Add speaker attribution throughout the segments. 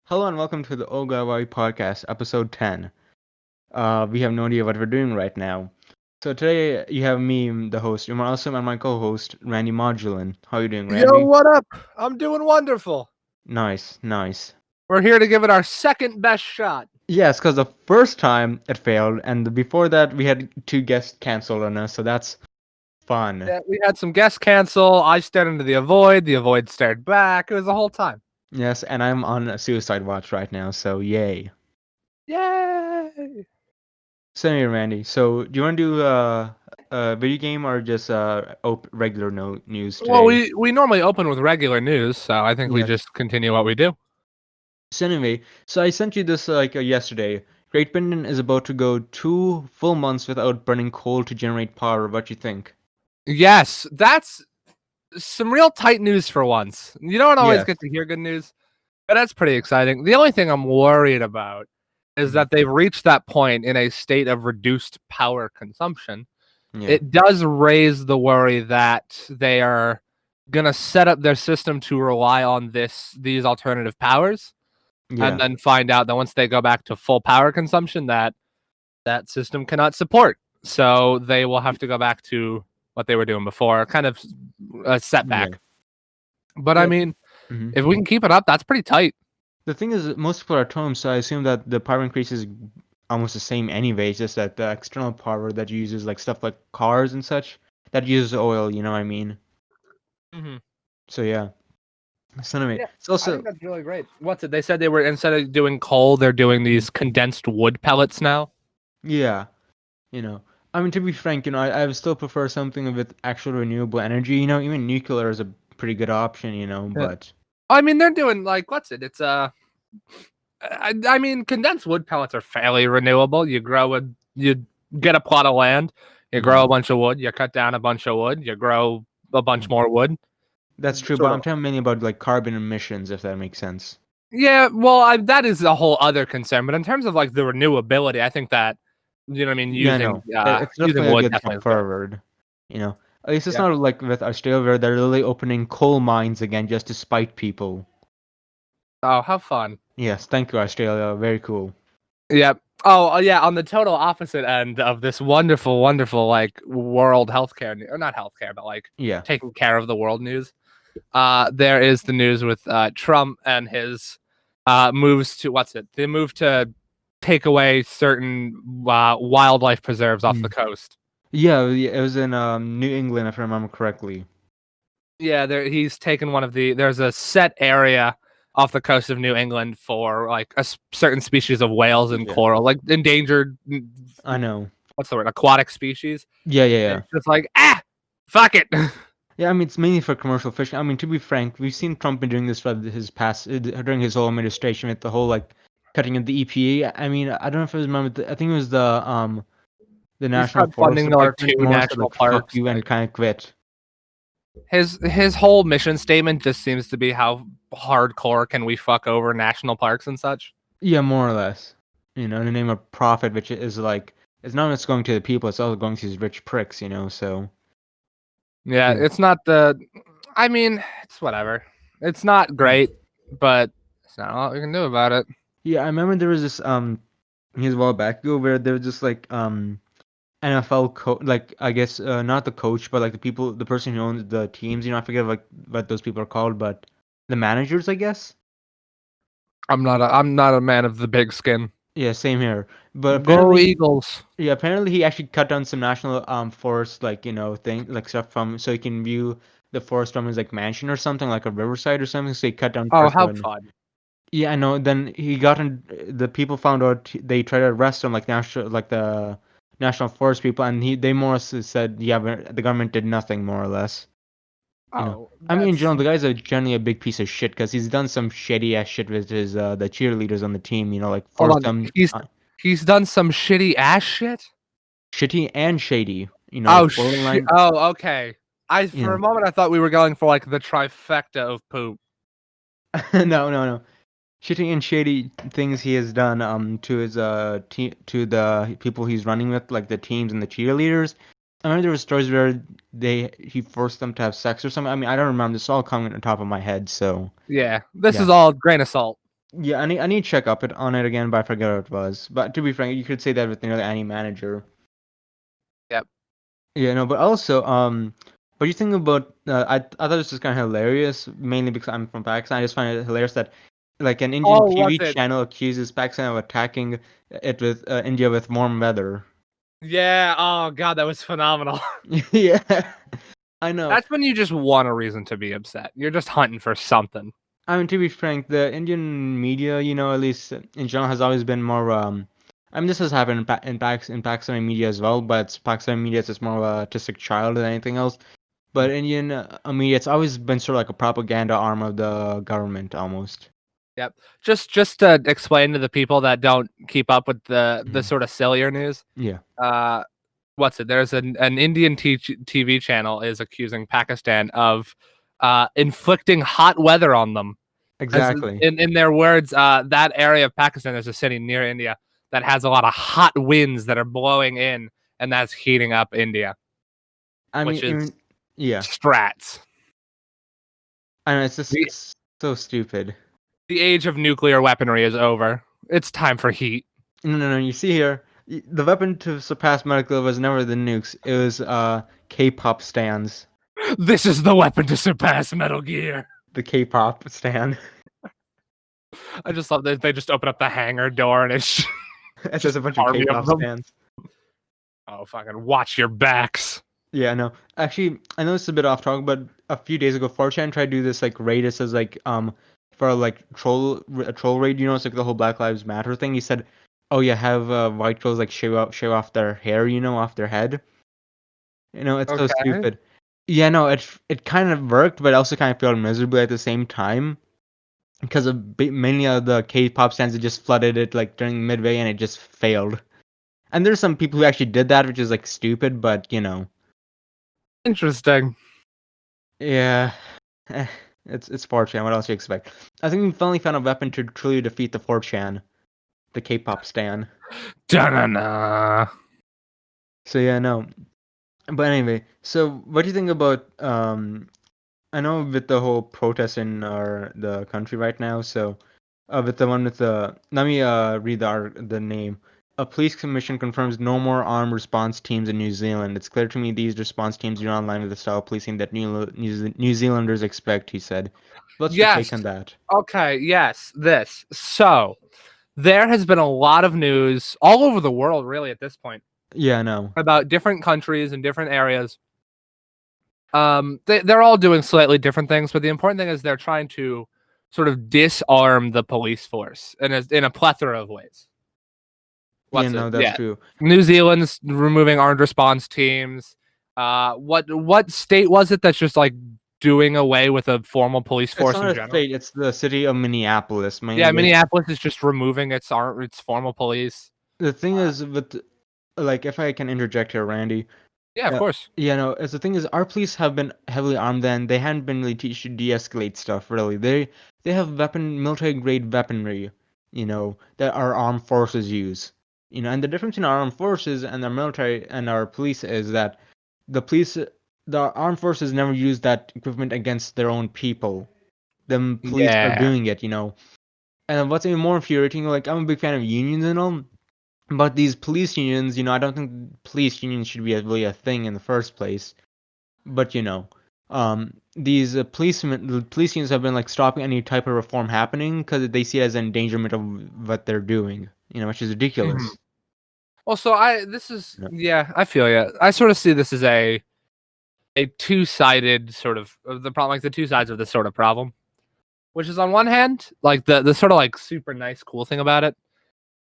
Speaker 1: Hello and welcome to the Ogawai Podcast, episode 10. We have no idea what we're doing right now. So today you have me, the host, Umar Asim, and my co-host, Randy Modulin. How are you doing,
Speaker 2: Yo,
Speaker 1: Randy?
Speaker 2: what up? I'm doing wonderful.
Speaker 1: Nice.
Speaker 2: We're here to give it our second best shot.
Speaker 1: Yes, because the first time it failed, and before that we had two guests canceled on us, so that's fun.
Speaker 2: Yeah, we had some guests cancel. I stared into the void stared back. It was the whole time.
Speaker 1: Yes, and I'm on a suicide watch right now, so yay.
Speaker 2: Yay!
Speaker 1: So anyway, Randy, so do you want to do a video game or just regular news today?
Speaker 2: Well, we normally open with regular news, so I think we
Speaker 1: Yes.
Speaker 2: just continue what we do.
Speaker 1: So anyway, so I sent you this yesterday. Great Britain is about to go 2 full months without burning coal to generate power. What you think?
Speaker 2: Yes, that's some real tight news for once. You don't always
Speaker 1: Yes.
Speaker 2: get to hear good news, but that's pretty exciting. The only thing I'm worried about is that they've reached that point in a state of reduced power consumption.
Speaker 1: Yeah.
Speaker 2: It does raise the worry that they are gonna set up their system to rely on these alternative powers,
Speaker 1: Yeah.
Speaker 2: and then find out that once they go back to full power consumption, that system cannot support. So they will have to go back to what they were doing before, kind of a setback. But I mean,
Speaker 1: Mhm.
Speaker 2: if we can keep it up, that's pretty tight.
Speaker 1: The thing is, most people are at home, so I assume that the power increase is almost the same anyway. It's just that the external power that uses like stuff like cars and such that uses oil. You know what I mean?
Speaker 2: Mm-hmm.
Speaker 1: So yeah. So anyway,
Speaker 2: Yeah,
Speaker 1: it's also
Speaker 2: I think that's really great. What's it? They said they were, instead of doing coal, they're doing these condensed wood pellets now.
Speaker 1: yeah. I mean, to be frank, I would still prefer something with actual renewable energy. Even nuclear is a pretty good option.
Speaker 2: Yeah.
Speaker 1: But
Speaker 2: I mean, they're doing like, what's it? It's I mean, condensed wood pellets are fairly renewable. You get a plot of land, you grow a bunch of wood, you cut down a bunch of wood, you grow a bunch more wood.
Speaker 1: that's true. But I'm talking mainly about like carbon emissions, if that makes sense.
Speaker 2: Yeah, well, that is a whole other concern. But in terms of like the renewability, I think that, you know what I mean,
Speaker 1: Yeah,
Speaker 2: using
Speaker 1: no, it's
Speaker 2: using
Speaker 1: definitely a
Speaker 2: wood
Speaker 1: good
Speaker 2: definitely
Speaker 1: step
Speaker 2: is good.
Speaker 1: forward. At least it's
Speaker 2: Yeah.
Speaker 1: not like with Australia where they're literally opening coal mines again just to spite people.
Speaker 2: Oh, how fun.
Speaker 1: Yes, thank you, Australia. Very cool.
Speaker 2: Yep. Oh, yeah. On the total opposite end of this wonderful, wonderful like world healthcare, or not healthcare, but like
Speaker 1: Yeah.
Speaker 2: taking care of the world news. There is the news with Trump and his moves to, what's it? They move to take away certain wildlife preserves off the coast.
Speaker 1: Yeah, it was in New England, if I remember correctly.
Speaker 2: Yeah, he's taken one of there's a set area off the coast of New England for like a certain species of whales and coral, like endangered.
Speaker 1: I know.
Speaker 2: What's the word? Aquatic species.
Speaker 1: Yeah.
Speaker 2: It's just like, fuck it.
Speaker 1: Yeah, I mean, it's mainly for commercial fishing. I mean, to be frank, we've seen Trump been doing this for his past during his whole administration with the whole like cutting of the EPA. I mean, I don't know if I remember. I think it was the National
Speaker 2: cut
Speaker 1: Forest
Speaker 2: funding to like
Speaker 1: Department
Speaker 2: 2
Speaker 1: more so
Speaker 2: national
Speaker 1: like fuck
Speaker 2: parks.
Speaker 1: you and
Speaker 2: Like,
Speaker 1: kind of quit.
Speaker 2: his whole mission statement just seems to be how hardcore can we fuck over national parks and such.
Speaker 1: Yeah, more or less. In the name of profit, which is like it's not just going to the people; it's also going to these rich pricks. So
Speaker 2: Yeah,
Speaker 1: yeah.
Speaker 2: it's not I mean, it's whatever. It's not great, but it's not a lot we can do about it.
Speaker 1: Yeah, I remember there was this years a while back ago where there was just like NFL like I guess not the coach but like the person who owns the teams. I forget like what those people are called, but the managers, I guess.
Speaker 2: I'm not a man of the big skin.
Speaker 1: Yeah, same here. But
Speaker 2: Go
Speaker 1: apparently,
Speaker 2: Eagles.
Speaker 1: yeah, apparently he actually cut down some national forest like thing like stuff from so he can view the forest from his like mansion or something like a riverside or something. So he cut down
Speaker 2: Oh,
Speaker 1: parts
Speaker 2: how
Speaker 1: of it.
Speaker 2: fun.
Speaker 1: Yeah, I know. Then he got in. The people found out. They tried to arrest him, like the national forest people, and they more or less said, yeah, but the government did nothing, more or less.
Speaker 2: Oh,
Speaker 1: I mean, in
Speaker 2: that's
Speaker 1: general, the guy's generally a big piece of shit because he's done some shady ass shit with his the cheerleaders on the team. Like
Speaker 2: hold
Speaker 1: forced
Speaker 2: on.
Speaker 1: them
Speaker 2: He's done some shitty ass shit.
Speaker 1: shitty and shady.
Speaker 2: Oh,
Speaker 1: borderline.
Speaker 2: oh, okay.
Speaker 1: You
Speaker 2: For a moment I thought we were going for like the trifecta of poop.
Speaker 1: no. Shitty and shady things he has done to his to the people he's running with, like the teams and the cheerleaders. I remember there were stories where he forced them to have sex or something. I mean, I don't remember. This all coming on top of my head. So
Speaker 2: Yeah, this
Speaker 1: yeah,
Speaker 2: is all grain of salt.
Speaker 1: Yeah, I need to check up on it again, but I forget what it was. But to be frank, you could say that with nearly any manager.
Speaker 2: Yep.
Speaker 1: Yeah, no, but also, what do you think about? I thought this was kind of hilarious, mainly because I'm from Pakistan. I just find it hilarious that, like, an Indian
Speaker 2: Oh, what's
Speaker 1: TV
Speaker 2: it?
Speaker 1: channel accuses Pakistan of attacking it with India with warm weather.
Speaker 2: Yeah. Oh God, that was phenomenal.
Speaker 1: Yeah, I know.
Speaker 2: That's when you just want a reason to be upset. You're just hunting for something.
Speaker 1: I mean, to be frank, the Indian media, at least in general, has always been more. I mean, this has happened in Pakistani media as well, but Pakistani media is just more of a artistic child than anything else. But Indian media, it's always been sort of like a propaganda arm of the government, almost.
Speaker 2: Yep. Just to explain to the people that don't keep up with the
Speaker 1: Mhm.
Speaker 2: sort of sillier news.
Speaker 1: Yeah,
Speaker 2: Uh, what's it? There's an Indian TV channel is accusing Pakistan of inflicting hot weather on them. As
Speaker 1: exactly.
Speaker 2: in their words, that area of Pakistan, there's a city near India that has a lot of hot winds that are blowing in, and that's heating up India, which
Speaker 1: I
Speaker 2: is
Speaker 1: mean, yeah.
Speaker 2: strats.
Speaker 1: I know it's just
Speaker 2: The,
Speaker 1: it's so stupid.
Speaker 2: the age of nuclear weaponry is over. It's time for heat.
Speaker 1: No, no, no. You see here, the weapon to surpass medical was never the nukes. It was K-pop stands.
Speaker 2: This is the weapon to surpass Metal Gear.
Speaker 1: The K-pop stand.
Speaker 2: I just love that they just open up the hangar door and it's
Speaker 1: It's
Speaker 2: just
Speaker 1: just a
Speaker 2: an
Speaker 1: bunch of
Speaker 2: army of
Speaker 1: K-pop
Speaker 2: them.
Speaker 1: stands.
Speaker 2: Oh, fucking watch your backs.
Speaker 1: Yeah, no. Actually, I know it's a bit off topic, but a few days ago, 4chan tried to do this like raid. It says like for like a troll raid. It's like the whole Black Lives Matter thing. He said, "Oh yeah, have white trolls like shave off their hair, off their head." It's so
Speaker 2: Okay.
Speaker 1: stupid. Yeah, no, it kind of worked, but also kind of failed miserably at the same time because mainly of the K-pop stands that just flooded it like during midway, and it just failed. And there's some people who actually did that, which is like stupid, but
Speaker 2: Interesting.
Speaker 1: yeah, it's 4chan. What else do you expect? I think we finally found a weapon to truly defeat the 4chan, the K-pop stan.
Speaker 2: Da-na-na.
Speaker 1: So yeah, no. But anyway, so what do you think about I know with the whole protest in the country right now, so with the one with the let me read the name. A police commission confirms no more armed response teams in New Zealand. It's clear to me these response teams are not in line with the style of policing that New Zealanders expect, he said. What's your
Speaker 2: Yes.
Speaker 1: take on that?
Speaker 2: Okay, yes, this. So, there has been a lot of news all over the world, really, at this point,
Speaker 1: Yeah, no.
Speaker 2: about different countries and different areas. They're all doing slightly different things, but the important thing is they're trying to sort of disarm the police force in a plethora of ways.
Speaker 1: Yeah,
Speaker 2: What's it?
Speaker 1: no, that's
Speaker 2: Yeah.
Speaker 1: true.
Speaker 2: New Zealand's removing armed response teams. What state was it that's just like doing away with a formal police
Speaker 1: It's
Speaker 2: force
Speaker 1: not
Speaker 2: in
Speaker 1: a
Speaker 2: general?
Speaker 1: state, it's the city of Minneapolis.
Speaker 2: Yeah,
Speaker 1: Mainly,
Speaker 2: Minneapolis is just removing its formal police.
Speaker 1: the thing is with like if I can interject here, Randy.
Speaker 2: Yeah, of
Speaker 1: Yeah,
Speaker 2: course.
Speaker 1: yeah, no. As the thing is, our police have been heavily armed, and they hadn't been really teach to de-escalate stuff. Really, they have military grade weaponry, that our armed forces use. And the difference in our armed forces and our military and our police is that the police, the armed forces never use that equipment against their own people. The police are
Speaker 2: Yeah.
Speaker 1: doing it. And what's even more infuriating, like I'm a big fan of unions and all, but these police unions, I don't think police unions should be really a thing in the first place. But these police unions have been like stopping any type of reform happening because they see it as an endangerment of what they're doing. Which is
Speaker 2: Mhm.
Speaker 1: ridiculous.
Speaker 2: Well, so I feel you. I sort of see this as a two-sided sort of the problem, like the two sides of this sort of problem. Which is on one hand, like the sort of like super nice cool thing about it,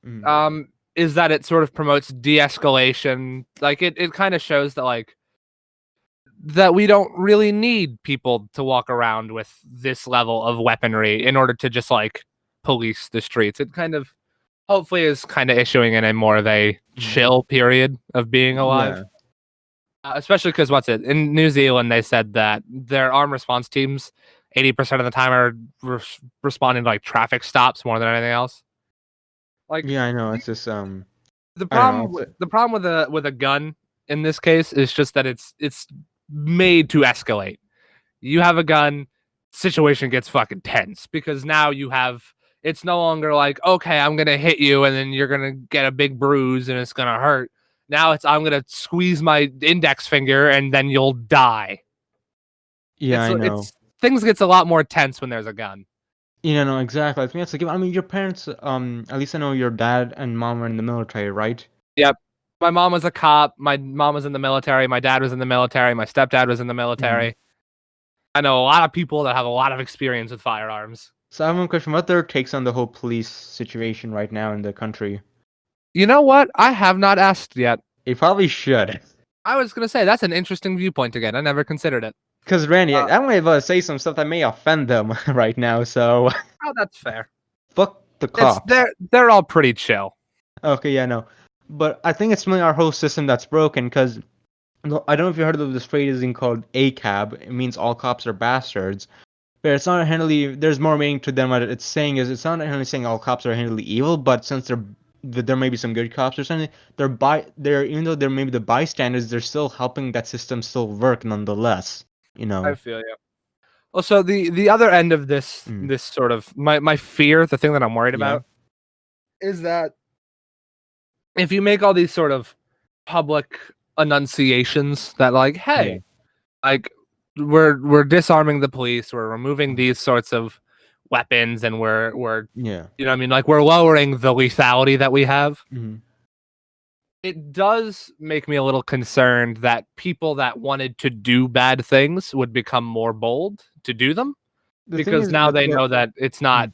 Speaker 1: Mm.
Speaker 2: is that it sort of promotes de-escalation. Like it kind of shows that like that we don't really need people to walk around with this level of weaponry in order to just like police the streets. It kind of hopefully is kind of issuing in a more of a
Speaker 1: Mm.
Speaker 2: chill period of being alive.
Speaker 1: Yeah.
Speaker 2: Especially because in New Zealand they said that their armed response teams 80% of the time are responding to like traffic stops more than anything else. Like
Speaker 1: Yeah, I know. It's just
Speaker 2: the
Speaker 1: I don't know.
Speaker 2: problem the problem with a gun in this case is just that it's made to escalate. You have a gun, situation gets fucking tense because now you have It's no longer like, okay, I'm gonna hit you and then you're gonna get a big bruise and it's gonna hurt. Now it's I'm gonna squeeze my index finger and then you'll die.
Speaker 1: Yeah, I know.
Speaker 2: It's things gets a lot more tense when there's a gun.
Speaker 1: No, exactly. I think that's like, I mean, your parents, at least I know your dad and mom were in the military, right?
Speaker 2: Yep. My mom was a cop. My mom was in the military. My dad was in the military. My stepdad was in the
Speaker 1: Mhm.
Speaker 2: military. I know a lot of people that have a lot of experience with firearms.
Speaker 1: So I have one question. What are their takes on the whole police situation right now in the country?
Speaker 2: You know what? I have not asked yet.
Speaker 1: They probably should.
Speaker 2: I was gonna say that's an interesting viewpoint again. I never considered it.
Speaker 1: Because Randy, I might able to say some stuff that may offend them right now, so
Speaker 2: Oh, that's fair.
Speaker 1: fuck the
Speaker 2: It's
Speaker 1: cops.
Speaker 2: they're all pretty chill.
Speaker 1: Okay, yeah, no. But I think it's mainly our whole system that's broken, because I don't know if you heard of this phrasing called ACAB. It means all cops are bastards. But it's not inherently, there's more meaning to them. What it's saying is, it's not inherently saying all cops are inherently evil, but since there may be some good cops or something, they're even though they're maybe the bystanders, they're still helping that system still work nonetheless.
Speaker 2: I feel you. Well, so the other end of this
Speaker 1: Mm.
Speaker 2: this sort of my fear, the thing that I'm worried
Speaker 1: Yeah.
Speaker 2: about, is that if you make all these sort of public enunciations that like, hey,
Speaker 1: Yeah.
Speaker 2: like we're disarming the police, we're removing
Speaker 1: Mhm.
Speaker 2: these sorts of weapons, and we're
Speaker 1: Yeah.
Speaker 2: you know what I mean, like we're lowering the lethality that we have.
Speaker 1: Mhm.
Speaker 2: It does make me a little concerned that people that wanted to do bad things would become more bold to do them
Speaker 1: The thing
Speaker 2: because
Speaker 1: is
Speaker 2: now
Speaker 1: with
Speaker 2: they
Speaker 1: the
Speaker 2: know that it's not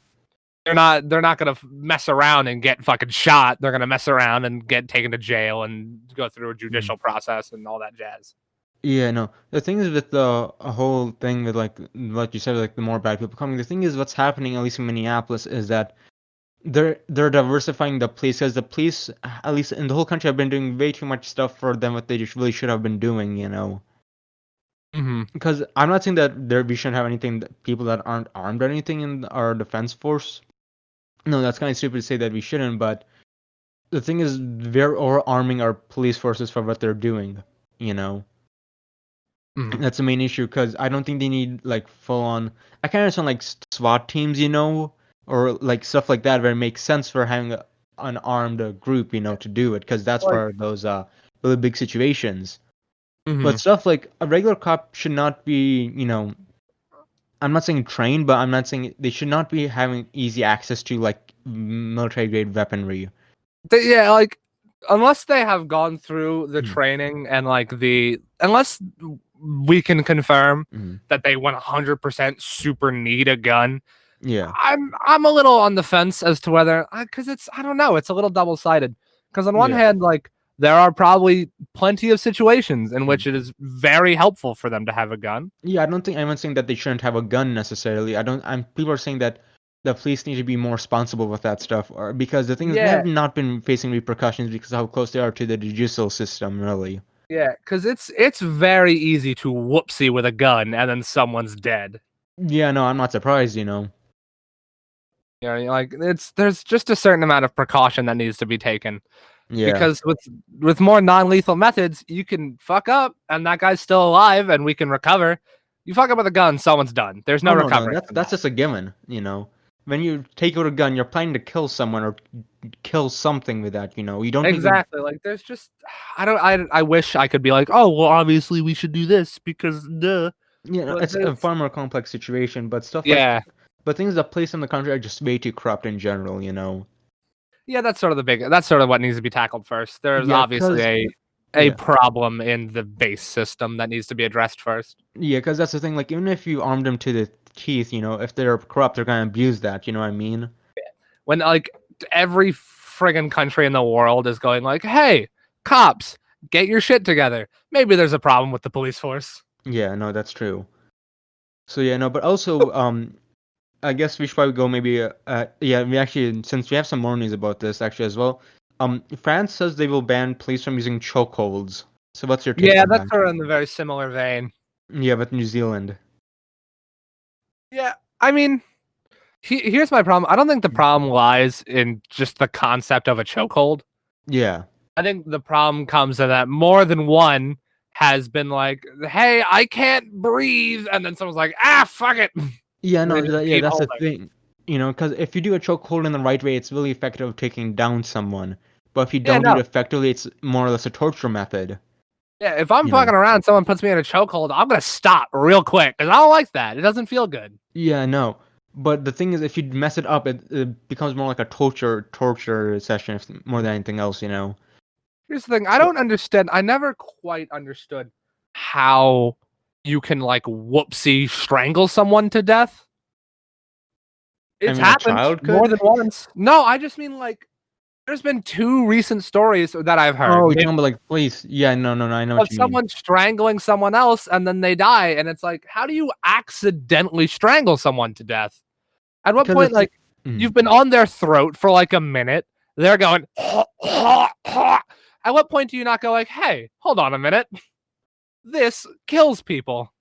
Speaker 1: Mm.
Speaker 2: they're not gonna mess around and get fucking shot. They're gonna mess around and get taken to jail and go through a
Speaker 1: Mm.
Speaker 2: judicial process and all that jazz.
Speaker 1: Yeah, no. The thing is with the whole thing with like you said, like the more bad people coming. The thing is, what's happening, at least in Minneapolis, is that they're diversifying the police, because the police, at least in the whole country, have been doing way too much stuff for them what they just really should have been doing.
Speaker 2: Mm-hmm.
Speaker 1: Because I'm not saying that we shouldn't have anything people that aren't armed or anything in our defense force. No, that's kind of stupid to say that we shouldn't. But the thing is, we're over arming our police forces for what they're doing. You know.
Speaker 2: Mm-hmm.
Speaker 1: That's the main issue, because I don't think they need like full on. I kind of understand like SWAT teams, or like stuff like that, where it makes sense for having an armed group, to do it, because that's
Speaker 2: Like,
Speaker 1: for those really big situations.
Speaker 2: mm-hmm.
Speaker 1: But stuff like a regular cop should not be, I'm not saying trained, but I'm not saying they should not be having easy access to like military grade weaponry.
Speaker 2: Yeah, like unless they have gone through the
Speaker 1: Mm,
Speaker 2: training and like unless we can confirm
Speaker 1: mm.
Speaker 2: that they 100% super need a gun,
Speaker 1: Yeah,
Speaker 2: I'm a little on the fence as to whether because it's I don't know, it's a little double sided. Because on one
Speaker 1: yeah.
Speaker 2: hand, like there are probably plenty of situations in
Speaker 1: Mm.
Speaker 2: which it is very helpful for them to have a gun.
Speaker 1: Yeah, I don't think anyone's saying that they shouldn't have a gun necessarily. I don't. People are saying that the police need to be more responsible with that stuff, or because the thing is, they
Speaker 2: Yeah,
Speaker 1: have not been facing repercussions because of how close they are to the judicial system, really.
Speaker 2: yeah, because it's very easy to whoopsie with a gun and then someone's dead.
Speaker 1: Yeah, no, I'm not surprised.
Speaker 2: You know, like there's just a certain amount of precaution that needs to be taken
Speaker 1: Yeah.
Speaker 2: because with more non-lethal methods, you can fuck up and that guy's still alive and we can recover. You fuck up with a gun, someone's done. There's
Speaker 1: Oh
Speaker 2: no
Speaker 1: no, no,
Speaker 2: recovering
Speaker 1: that's
Speaker 2: from
Speaker 1: that's
Speaker 2: that.
Speaker 1: just a given. When you take out a gun, you're planning to kill someone or kill something with that. You don't think of.
Speaker 2: Exactly. Like there's just I wish I could be like, oh well, obviously we should do this because duh. But
Speaker 1: It's a
Speaker 2: there's
Speaker 1: far more complex situation, but stuff like.
Speaker 2: yeah
Speaker 1: But things that place in the country are just way too corrupt in general.
Speaker 2: yeah that's sort of what needs to be tackled first. There's
Speaker 1: Yeah,
Speaker 2: obviously
Speaker 1: because
Speaker 2: a
Speaker 1: yeah,
Speaker 2: problem in the base system that needs to be addressed first.
Speaker 1: yeah, because that's the thing. Like, even if you arm them to the teeth, if they're corrupt, they're gonna abuse that. You know what I mean?
Speaker 2: When like every friggin' country in the world is going like, "Hey, cops, get your shit together." Maybe there's a problem with the police force.
Speaker 1: Yeah, no, that's true. So yeah, no, but also, I guess we should probably go maybe. Yeah, we actually, since we have some more news about this actually as well. France says they will ban police from using chokeholds. So what's your take
Speaker 2: Yeah,
Speaker 1: on
Speaker 2: that's
Speaker 1: that?
Speaker 2: sort of in the very similar vein.
Speaker 1: Yeah, but New Zealand.
Speaker 2: Yeah, I mean, here's my problem. I don't think the
Speaker 1: Mm.
Speaker 2: problem lies in just the concept of a chokehold.
Speaker 1: Yeah.
Speaker 2: I think the problem comes in that more than one has been like, "Hey, I can't breathe," and then someone's like, "Ah, fuck it," and
Speaker 1: Yeah,
Speaker 2: they
Speaker 1: no,
Speaker 2: just
Speaker 1: yeah,
Speaker 2: keep
Speaker 1: that's the
Speaker 2: holding.
Speaker 1: thing. You know, because if you do a chokehold in the right way, it's really effective at taking down someone. But if you
Speaker 2: Yeah,
Speaker 1: don't do it
Speaker 2: no.
Speaker 1: effectively, it's more or less a torture method.
Speaker 2: Yeah, if I'm
Speaker 1: You know.
Speaker 2: fucking around, someone puts me in a chokehold, I'm gonna stop real quick because I don't like that. It doesn't feel good.
Speaker 1: Yeah, no. But the thing is, if you mess it up, it becomes more like a torture session, more than anything else. You know.
Speaker 2: Here's the thing. I don't understand. I never quite understood how you can like whoopsie strangle someone to death.
Speaker 1: I
Speaker 2: It's
Speaker 1: mean, a
Speaker 2: happened
Speaker 1: child
Speaker 2: more
Speaker 1: could.
Speaker 2: than once. No, I just mean like there's been 2 recent stories that I've heard.
Speaker 1: Oh, you're talking about like police? Yeah, no, I know
Speaker 2: Of
Speaker 1: what you mean.
Speaker 2: someone strangling someone else and then they die, and it's like, how do you accidentally strangle someone to death? At what
Speaker 1: Because
Speaker 2: point, like,
Speaker 1: mm.
Speaker 2: you've been on their throat for like a minute, they're going, at what point do you not go like, hey, hold on a minute, this kills people?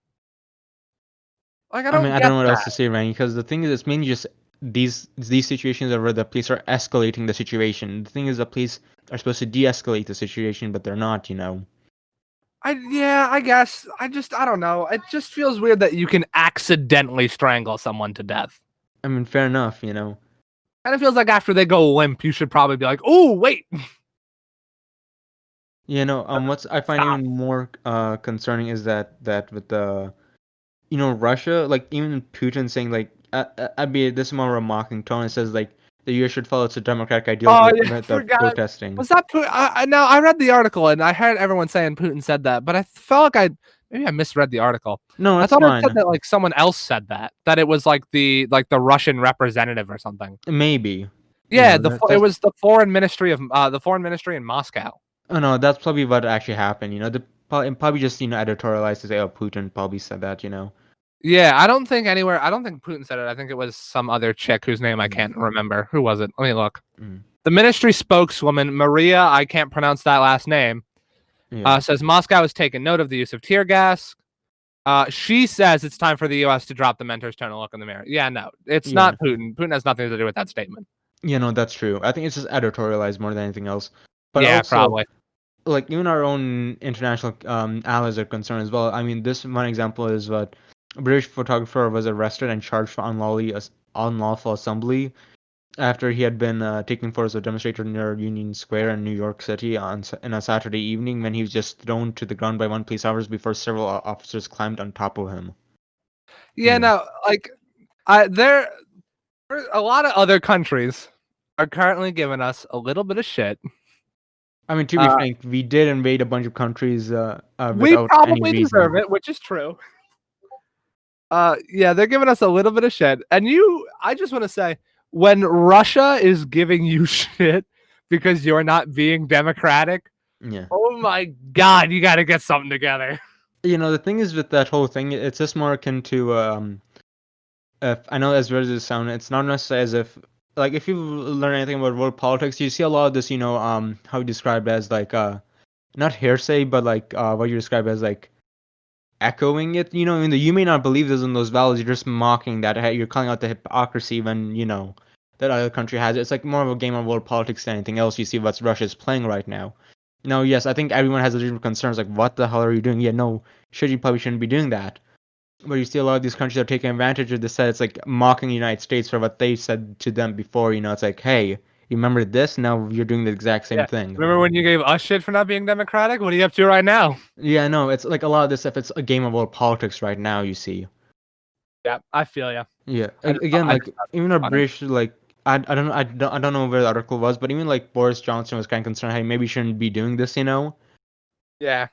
Speaker 2: Like, I
Speaker 1: I mean,
Speaker 2: don't
Speaker 1: I don't
Speaker 2: get
Speaker 1: know what else
Speaker 2: that.
Speaker 1: to say, Randy. Because the thing is, it's mainly just these situations are where the police are escalating the situation. The thing is, the police are supposed to de-escalate the situation, but they're not. You know.
Speaker 2: Yeah, I guess. I don't know. It just feels weird that you can accidentally strangle someone to death.
Speaker 1: I mean, fair enough. You know.
Speaker 2: Kind of feels like after they go limp, you should probably be like, oh, wait.
Speaker 1: You know. What's I find
Speaker 2: Stop.
Speaker 1: even more concerning is that with the Russia, like even Putin saying like I be this is more of a mocking tone. It says like the U.S. should follow its democratic ideals
Speaker 2: Oh,
Speaker 1: to
Speaker 2: yeah, I
Speaker 1: prevent the
Speaker 2: forgot.
Speaker 1: protesting.
Speaker 2: Was that Putin? Now I read the article and I heard everyone saying Putin said that, but I felt like maybe I misread the article.
Speaker 1: No,
Speaker 2: I
Speaker 1: that's
Speaker 2: thought it said
Speaker 1: fine.
Speaker 2: that like someone else said that it was like the Russian representative or something.
Speaker 1: Maybe.
Speaker 2: Yeah, it
Speaker 1: That's
Speaker 2: was the foreign ministry of the foreign ministry in Moscow.
Speaker 1: oh no, that's probably what actually happened. You know, probably just editorialized to say, oh, Putin probably said that. You know.
Speaker 2: Yeah, I don't think anywhere. I don't think Putin said it. I think it was some other chick whose name I
Speaker 1: Mm,
Speaker 2: can't remember. Who was it? Let me look.
Speaker 1: mm,
Speaker 2: The ministry spokeswoman Maria, I can't pronounce that last name,
Speaker 1: yeah.
Speaker 2: says Moscow has taken note of the use of tear gas. She says it's time for the U.S. to drop the mentor's tone and look in the mirror. Yeah, no, it's
Speaker 1: Yeah.
Speaker 2: not Putin. Putin has nothing to do with that statement.
Speaker 1: You know, that's true. I think it's just editorialized more than anything else. But
Speaker 2: Yeah,
Speaker 1: also,
Speaker 2: probably.
Speaker 1: like even our own international allies are concerned as well. I mean, this one example is what a British photographer was arrested and charged for unlawful assembly after he had been taking photos of demonstrators near Union Square in New York City in a Saturday evening when he was just thrown to the ground by one police officer before several officers climbed on top of him. You
Speaker 2: Yeah,
Speaker 1: know.
Speaker 2: no, like there a lot of other countries are currently giving us a little bit of shit.
Speaker 1: I mean, to be
Speaker 2: Uh,
Speaker 1: frank, we did invade a bunch of countries
Speaker 2: we
Speaker 1: without any
Speaker 2: probably deserve
Speaker 1: reason.
Speaker 2: it, which is true. Yeah, they're giving us a little bit of shit. And I just want to say, when Russia is giving you shit because you're not being democratic,
Speaker 1: Yeah.
Speaker 2: oh my god, you got to get something together.
Speaker 1: You know, the thing is with that whole thing, it's just more akin to if I know as weird as it sounds, it's not necessarily as if like if you learn anything about world politics, you see a lot of this, how you describe it as like not hearsay, but like what you describe as like echoing it. You know, even though you may not believe this in those values, you're just mocking that. Hey, you're calling out the hypocrisy when that other country has it. It's like more of a game of world politics than anything else. You see what Russia's playing right now. No, yes, I think everyone has legitimate concerns. Like, what the hell are you doing? Yeah, no, you probably shouldn't be doing that. But you see a lot of these countries are taking advantage of this. It's like mocking the United States for what they said to them before. You know, it's like, hey, you remember this? Now you're doing the exact same
Speaker 2: Yeah.
Speaker 1: thing.
Speaker 2: Remember when you gave us shit for not being democratic? What are you up to right now?
Speaker 1: Yeah, no, it's like a lot of this stuff. It's a game of world politics right now. You see.
Speaker 2: Yeah, I feel you.
Speaker 1: Yeah. Again,
Speaker 2: I
Speaker 1: like
Speaker 2: just thought it
Speaker 1: even
Speaker 2: was
Speaker 1: a
Speaker 2: funny.
Speaker 1: British like I don't know where the article was, but even like Boris Johnson was kind of concerned, hey, maybe you shouldn't be doing this. You know.
Speaker 2: Yeah.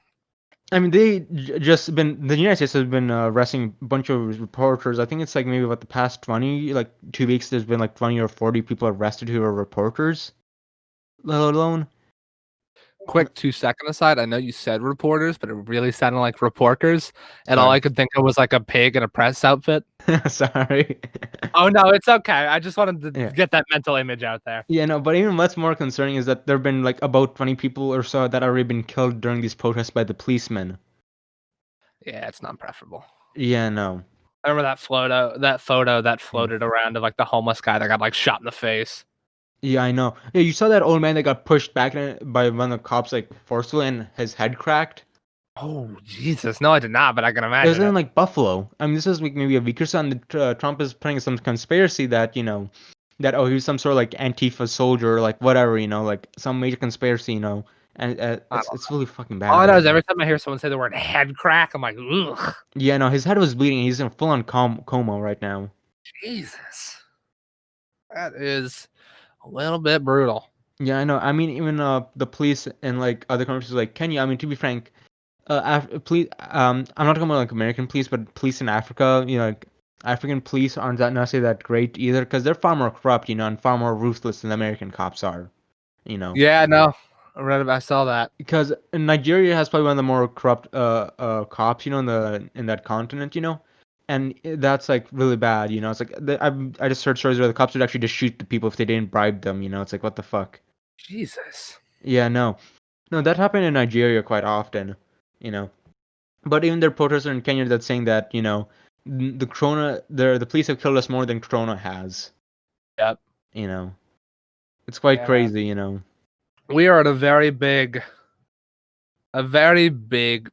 Speaker 1: I mean, just been the United States has been arresting a bunch of reporters. I think it's like maybe about the past 20, like 2 weeks. There's been like 20 or 40 people arrested who are reporters, let alone.
Speaker 2: Quick 2-second aside. I know you said reporters, but it really sounded like reporters, and all
Speaker 1: Sorry,
Speaker 2: I could think of was like a pig in a press outfit.
Speaker 1: sorry.
Speaker 2: Oh no, it's okay. I just wanted to
Speaker 1: Yeah,
Speaker 2: get that mental image out there.
Speaker 1: yeah, no. But even what's more concerning is that there've been like about 20 people or so that already been killed during these protests by the policemen.
Speaker 2: Yeah, it's not preferable.
Speaker 1: Yeah, no.
Speaker 2: I remember that photo that
Speaker 1: Mm.
Speaker 2: floated around of like the homeless guy that got like shot in the face.
Speaker 1: Yeah, I know. Yeah, you saw that old man that got pushed back by one of the cops like forcefully and his head cracked.
Speaker 2: Oh Jesus! No, I did not, but I can
Speaker 1: It was
Speaker 2: imagine
Speaker 1: in
Speaker 2: it.
Speaker 1: like Buffalo. I mean, this was like maybe a week or so, and Trump is putting some conspiracy that that he was some sort of like Antifa soldier or like whatever, like some major conspiracy, and
Speaker 2: I
Speaker 1: it's really fucking
Speaker 2: All I
Speaker 1: bad.
Speaker 2: know is every time I hear someone say the word head crack, I'm like, ugh,
Speaker 1: Yeah, no, his head was bleeding. He's in full on coma right now.
Speaker 2: Jesus. That is a little bit brutal.
Speaker 1: Yeah, I know. I mean, even the police in like other countries like Kenya. I mean, to be frank, police. I'm not talking about like American police, but police in Africa. Like African police aren't that necessarily that great either, because they're far more corrupt, and far more ruthless than the American cops are.
Speaker 2: Yeah, no, I saw that.
Speaker 1: Because Nigeria has probably one of the more corrupt cops, in that continent, and that's like really bad. It's like I just heard stories where the cops would actually just shoot the people if they didn't bribe them. It's like what the fuck.
Speaker 2: Jesus.
Speaker 1: Yeah, no, that happened in Nigeria quite often. You know, but even there are protesters in Kenya that's saying that the Corona, the police have killed us more than Corona has.
Speaker 2: Yep.
Speaker 1: You know, it's quite
Speaker 2: Yeah, man.
Speaker 1: crazy.
Speaker 2: We are at a very big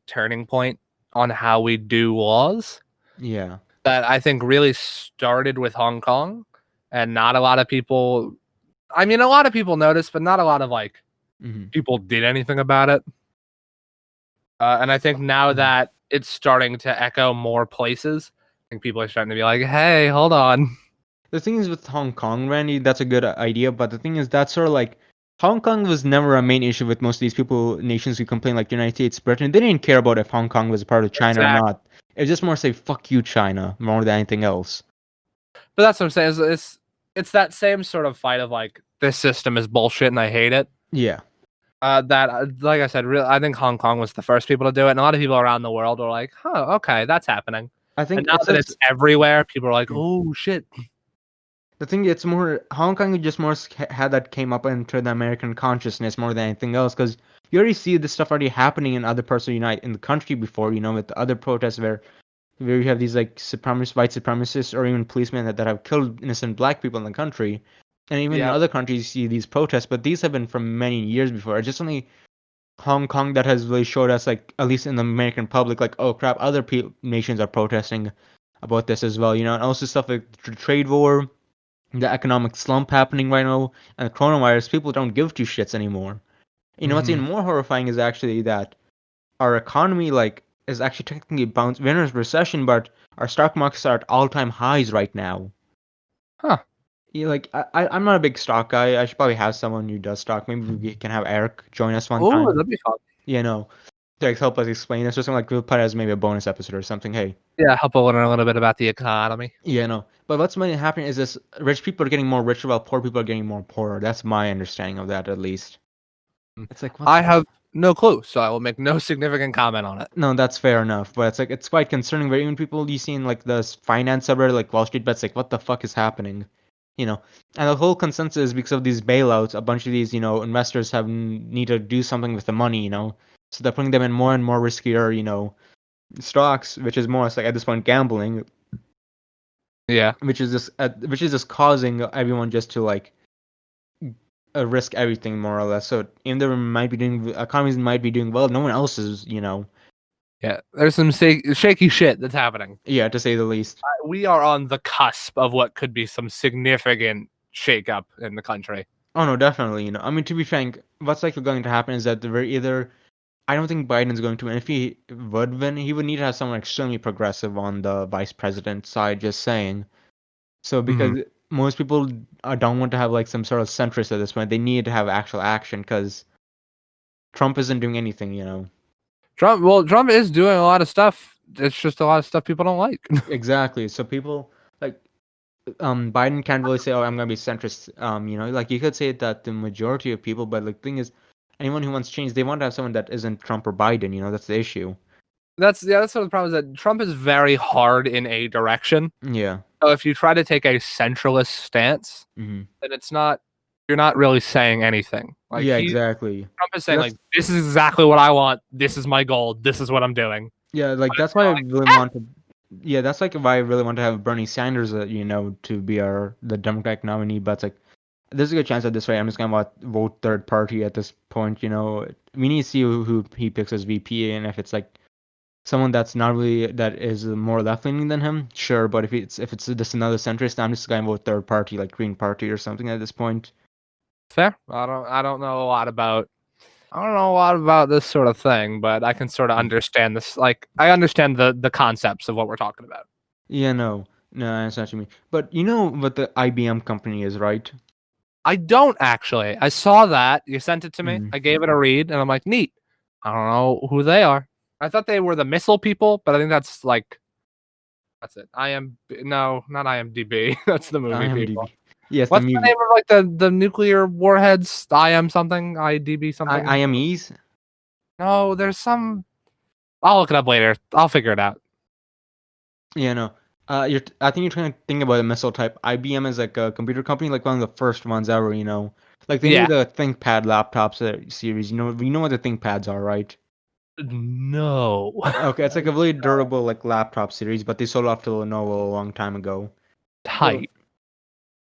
Speaker 2: turning point on how we do laws
Speaker 1: Yeah.
Speaker 2: that I think really started with Hong Kong, and not a lot of people. I mean, a lot of people noticed, but not a lot of like
Speaker 1: Hmm.
Speaker 2: people did anything about it. And I think now that it's starting to echo more places, I think people are starting to be like, "Hey, hold on."
Speaker 1: The thing is with Hong Kong, Randy, that's a good idea. But the thing is, that's sort of like Hong Kong was never a main issue with most of these people, nations who complain like the United States, Britain. They didn't care about if Hong Kong was a part of China or
Speaker 2: Exactly.
Speaker 1: not. It was just more say "fuck you, China" more than anything else.
Speaker 2: But that's what I'm saying. It's that same sort of fight of like this system is bullshit and I hate it.
Speaker 1: Yeah,
Speaker 2: That like I said, I think Hong Kong was the first people to do it, and a lot of people around the world are like, "Huh, okay, that's happening."
Speaker 1: I
Speaker 2: And
Speaker 1: think
Speaker 2: now
Speaker 1: it's
Speaker 2: that
Speaker 1: just
Speaker 2: it's everywhere, people are like, "Oh shit."
Speaker 1: the thing. It's more Hong Kong just more had that came up into the American consciousness more than anything else because you already see this stuff already happening in other parts of the in the country before. With the other protests where you have these like white supremacists or even policemen that have killed innocent black people in the country. And even in
Speaker 2: Yeah,
Speaker 1: other countries, you see these protests, but these have been from many years before. It's just only Hong Kong that has really showed us, like, at least in the American public, like, oh crap, other nations are protesting about this as well, and also stuff like the trade war, the economic slump happening right now, and the coronavirus. People don't give two shits anymore. What's even more horrifying is actually that our economy like is actually technically bounced. We're in a recession, but our stock markets are at all-time highs right now.
Speaker 2: huh?
Speaker 1: Like I'm not a big stock guy. I should probably have someone who does stock. Maybe we can have Eric join us one
Speaker 2: Oh,
Speaker 1: time.
Speaker 2: that'd be fun.
Speaker 1: To like, help us explain this or something. Like we'll put it as maybe a bonus episode or something. Hey,
Speaker 2: Yeah, help learn a little bit about the economy.
Speaker 1: But what's mainly happening is this: rich people are getting more richer while poor people are getting more poorer. That's my understanding of that, at least. It's like what
Speaker 2: I
Speaker 1: the.
Speaker 2: have no clue, so I will make no significant comment on it.
Speaker 1: No, that's fair enough, but it's like it's quite concerning. Where even people you see in like the finance subreddit, like Wall Street Bets, like what the fuck is happening, And the whole consensus is because of these bailouts, a bunch of these investors have need to do something with the money, so they're putting them in more and more riskier, stocks, which is more like at this point gambling,
Speaker 2: Yeah,
Speaker 1: which is just causing everyone just to like risk everything more or less. So even though economies might be doing well, no one else is,
Speaker 2: yeah. There's some shaky shit that's happening.
Speaker 1: yeah, to say the least.
Speaker 2: We are on the cusp of what could be some significant shakeup in the country.
Speaker 1: Oh no, definitely. I mean, to be frank, what's likely going to happen is that they're either. I don't think Biden's going to win. If he would win, he would need to have someone extremely progressive on the vice president side. Just saying. So because most people don't want to have like some sort of centrist at this point, they need to have actual action because Trump isn't doing anything.
Speaker 2: Trump is doing a lot of stuff. It's just a lot of stuff people don't like.
Speaker 1: Exactly. So people like Biden can't really say, "Oh, I'm gonna be centrist." Like you could say that the majority of people, but like the thing is, anyone who wants change, they want to have someone that isn't Trump or Biden. That's the issue.
Speaker 2: That's what the problem is, that Trump is very hard in a direction.
Speaker 1: Yeah.
Speaker 2: So if you try to take a centralist stance,
Speaker 1: Hmm.
Speaker 2: then you're not really saying anything. Like
Speaker 1: Yeah. Exactly.
Speaker 2: Trump is saying
Speaker 1: That's
Speaker 2: like, this is exactly what I want. This is my goal. This is what I'm doing.
Speaker 1: Yeah. Like
Speaker 2: But it's
Speaker 1: that's why I
Speaker 2: like,
Speaker 1: really want to. Yeah, that's like why I really want to have Bernie Sanders, to be the Democratic nominee. But it's like there's a good chance at this rate I'm just gonna vote third party at this point. We need to see who he picks as VP, and if it's like someone that's not really that is more left leaning than him, sure. But if it's just another centrist, I'm just gonna vote third party, like Green Party or something at this point.
Speaker 2: Fair. I don't know a lot about. I don't know a lot about this sort of thing, but I can sort of understand this. Like, I understand the concepts of what we're talking about.
Speaker 1: Yeah, no, that's not what you mean. But you know what the IBM company is, right?
Speaker 2: I don't actually. I saw that you sent it to me.
Speaker 1: Mm.
Speaker 2: I gave it a read, and I'm like, neat. I don't know who they are. I thought they were the missile people, but I think that's that's it. No, not IMDb. That's the movie people.
Speaker 1: IMDb. Yes, the
Speaker 2: What's the
Speaker 1: movie.
Speaker 2: name of like the nuclear warheads? IM something, IDB something.
Speaker 1: IMEs.
Speaker 2: No, there's some. I'll look it up later. I'll figure it out.
Speaker 1: Yeah, no. I think you're trying to think about a missile type. IBM is like a computer company, like one of the first ones ever. Like they
Speaker 2: Yeah.
Speaker 1: made the ThinkPad laptops series. You know what the ThinkPads are, right?
Speaker 2: No.
Speaker 1: Okay, it's like a really durable like laptop series, but they sold off to Lenovo a long time ago. So,
Speaker 2: Tight.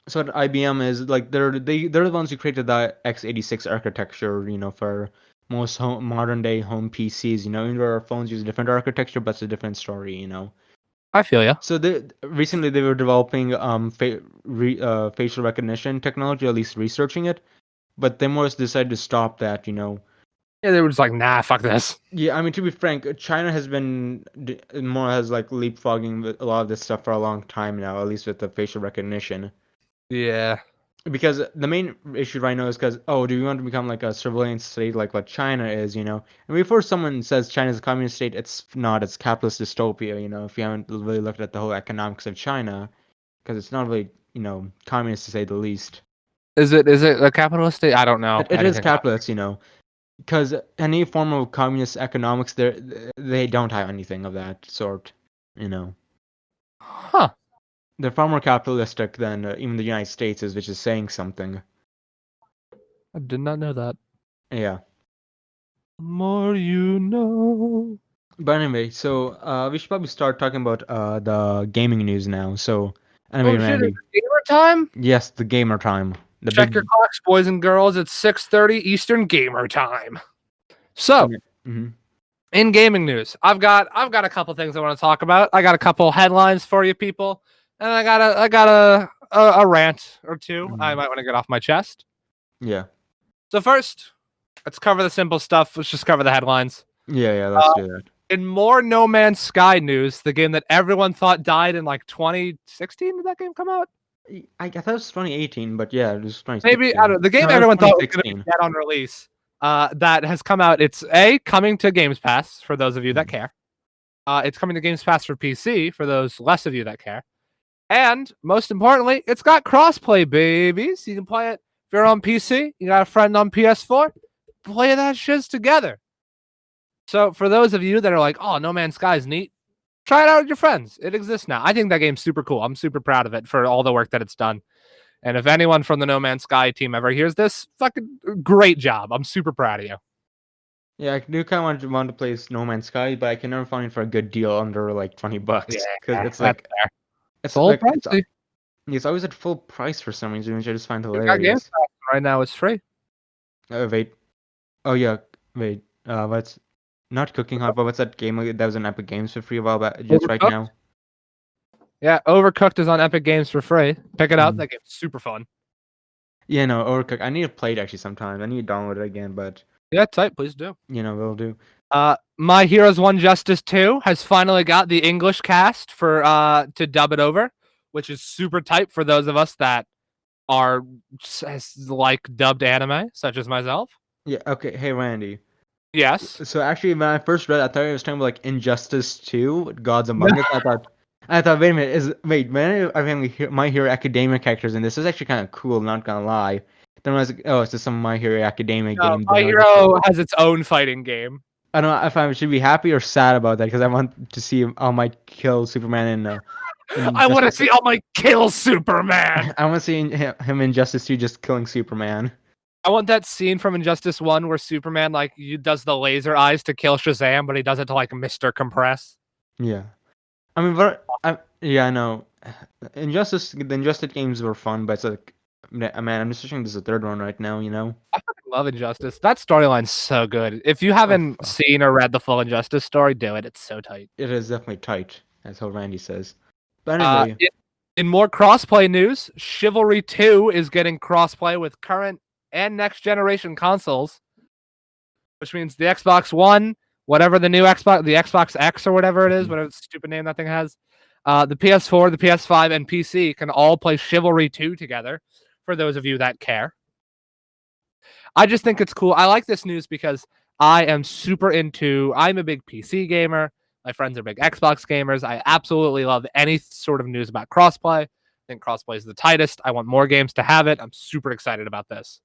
Speaker 1: so what IBM is like they're the ones who created the x86 architecture. For most modern day home PCs. Even though our phones use a different architecture, but it's a different story.
Speaker 2: I feel you.
Speaker 1: So recently they were developing facial recognition technology, at least researching it, but then Morris decided to stop that.
Speaker 2: Yeah, they were just like, nah, fuck this.
Speaker 1: Yeah, I mean, to be frank, China has been more has like leapfrogging a lot of this stuff for a long time now, at least with the facial recognition.
Speaker 2: Yeah.
Speaker 1: Because the main issue right now is because, oh, do we want to become like a surveillance state like what China is? And before someone says China is a communist state, it's not. It's capitalist dystopia. If you haven't really looked at the whole economics of China, because it's not really, communist to say the least.
Speaker 2: Is it a capitalist state? I don't know
Speaker 1: It is
Speaker 2: anything about
Speaker 1: capitalist, because any form of communist economics, they don't have anything of that sort.
Speaker 2: Huh.
Speaker 1: They're far more capitalistic than even the United States is, which is saying something.
Speaker 2: I did not know that.
Speaker 1: Yeah.
Speaker 2: The more you know.
Speaker 1: But anyway, so we should probably start talking about the gaming news now. So anyway,
Speaker 2: Oh shit, it's
Speaker 1: Randy.
Speaker 2: gamer time?
Speaker 1: Yes, the gamer time. The
Speaker 2: Check
Speaker 1: big.
Speaker 2: your clocks, boys and girls. It's 6:30 Eastern gamer time. So,
Speaker 1: Mm-hmm.
Speaker 2: in gaming news, I've got a couple things I want to talk about. I got a couple headlines for you people, and I got a rant or 2 I might want to get off my chest.
Speaker 1: Yeah.
Speaker 2: So first, let's cover the simple stuff. Let's just cover the headlines.
Speaker 1: Yeah, let's do that.
Speaker 2: In more No Man's Sky news, the game that everyone thought died in like 2016, did that game come out?
Speaker 1: I thought it was 2018, but yeah, it was 2016.
Speaker 2: Maybe I don't know. The game
Speaker 1: No, it was
Speaker 2: everyone thought was going to be
Speaker 1: 2016.
Speaker 2: dead on release. That has come out. It's coming to Games Pass for those of you that care. It's coming to Games Pass for PC for those less of you that care. And most importantly, it's got crossplay, babies. You can play it if you're on PC. You got a friend on PS4. Play that shiz together. So for those of you that are like, "Oh, No Man's Sky is neat," try it out with your friends. It exists now. I think that game's super cool. I'm super proud of it for all the work that it's done. And if anyone from the No Man's Sky team ever hears this, fucking great job. I'm super proud of you.
Speaker 1: Yeah, I do kind of want to play No Man's Sky, but I can never find it for a good deal under like $20 because it's like it's
Speaker 2: full
Speaker 1: like
Speaker 2: price.
Speaker 1: it's always at full price for some reason, which I just find
Speaker 2: Got Game
Speaker 1: hilarious.
Speaker 2: Pass right now. It's free.
Speaker 1: Wait. Oh yeah. Wait. What's not Cooking Hot, but what's that game that was on Epic Games for free a while back? Just right now.
Speaker 2: Yeah, Overcooked is on Epic Games for free. Pick it up. That game's super fun.
Speaker 1: Yeah, no, Overcooked. I need to play it actually sometime. I need to download it again, but
Speaker 2: yeah, tight. Please do.
Speaker 1: We'll do.
Speaker 2: My Heroes 1 Justice 2 has finally got the English cast for to dub it over, which is super tight for those of us that are like dubbed anime, such as myself.
Speaker 1: Yeah. Okay. Hey, Randy.
Speaker 2: Yes.
Speaker 1: So actually, when I first read it, I thought it was talking about like Injustice 2, Gods Among Us. I thought, wait a minute, man, I mean, My Hero Academia characters in this is actually kind of cool. Not gonna lie. Then I was like, oh, it's just some My Hero Academia game.
Speaker 2: My Hero has its own fighting game.
Speaker 1: I don't know if I should be happy or sad about that because I want to see All Might kill Superman
Speaker 2: I want to see All Might kill Superman.
Speaker 1: I want to see him in Justice 2 just killing Superman.
Speaker 2: I want that scene from Injustice 1 where Superman does the laser eyes to kill Shazam, but he does it to like Mr. Compress.
Speaker 1: Yeah. I mean, I know. The Injustice games were fun, but it's like Man, I'm just wishing there's a third one right now.
Speaker 2: I fucking love Injustice. That storyline's so good. If you haven't
Speaker 1: fuck.
Speaker 2: seen or read the full Injustice story, do it. It's so tight.
Speaker 1: It is definitely tight. That's how Randy says. But
Speaker 2: Uh,
Speaker 1: anyway,
Speaker 2: in, in more crossplay news, Chivalry 2 is getting crossplay with current and next generation consoles, which means the Xbox One, whatever the new Xbox, the Xbox X or whatever it is, whatever stupid name that thing has, the PS4, the PS5, and PC can all play Chivalry 2 together. For those of you that care, I just think it's cool. I like this news because I'm a big PC gamer. My friends are big Xbox gamers. I absolutely love any sort of news about crossplay. I think crossplay is the tightest. I want more games to have it. I'm super excited about this.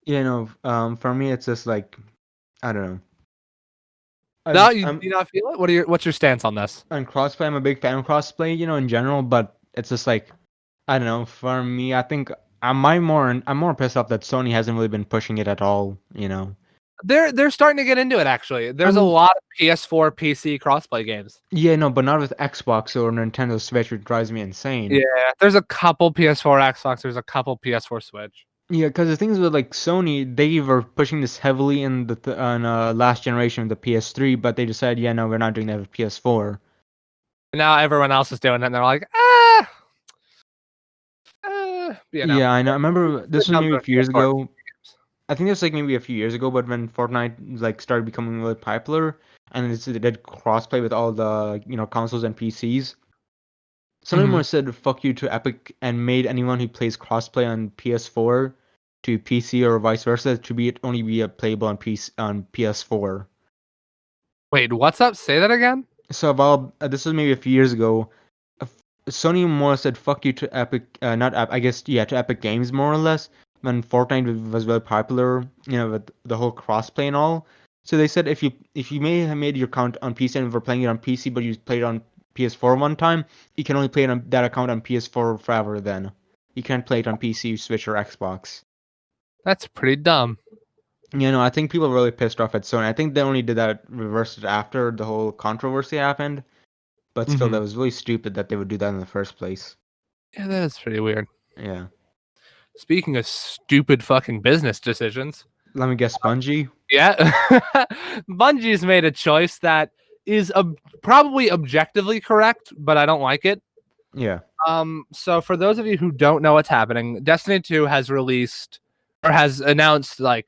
Speaker 1: for me, it's just like, I don't know.
Speaker 2: No, you do not feel it? What's your stance on this?
Speaker 1: On crossplay, I'm a big fan of crossplay, in general, but it's just like, I don't know. For me, I think I'm more pissed off that Sony hasn't really been pushing it at all.
Speaker 2: They're starting to get into it. Actually, there's a lot of PS4, PC crossplay games.
Speaker 1: Yeah, no, but not with Xbox or Nintendo Switch, which drives me insane.
Speaker 2: Yeah, there's a couple PS4, Xbox. There's a couple PS4 Switch.
Speaker 1: Yeah, because the things with like Sony, they were pushing this heavily in the last generation of the PS3, but they decided, yeah, no, we're not doing that with PS4.
Speaker 2: And now everyone else is doing it, and they're like,
Speaker 1: Yeah, I know. I remember this was maybe a few years ago. I think it was like maybe a few years ago, but when Fortnite like started becoming really popular, and they did crossplay with all the consoles and PCs. Somebody more said "fuck you" to Epic and made anyone who plays crossplay on PS4 to PC or vice versa to only be playable on PS4.
Speaker 2: Wait, what's up? Say that again.
Speaker 1: So about this was maybe a few years ago. Sony more said "fuck you" to Epic, not I guess yeah, to Epic Games more or less when Fortnite was very popular, with the whole crossplay and all. So they said if you may have made your account on PC and were playing it on PC, but you played it on PS4 one time, you can only play it on that account on PS4 forever. Then you can't play it on PC, Switch, or Xbox.
Speaker 2: That's pretty dumb.
Speaker 1: I think people are really pissed off at Sony. I think they only did that, reversed it after the whole controversy happened. But still, that was really stupid that they would do that in the first place.
Speaker 2: Yeah, that is pretty weird.
Speaker 1: Yeah.
Speaker 2: Speaking of stupid fucking business decisions.
Speaker 1: Let me guess, Bungie?
Speaker 2: Yeah. Bungie's made a choice that is probably objectively correct, but I don't like it.
Speaker 1: Yeah.
Speaker 2: So for those of you who don't know what's happening, Destiny 2 has released or has announced like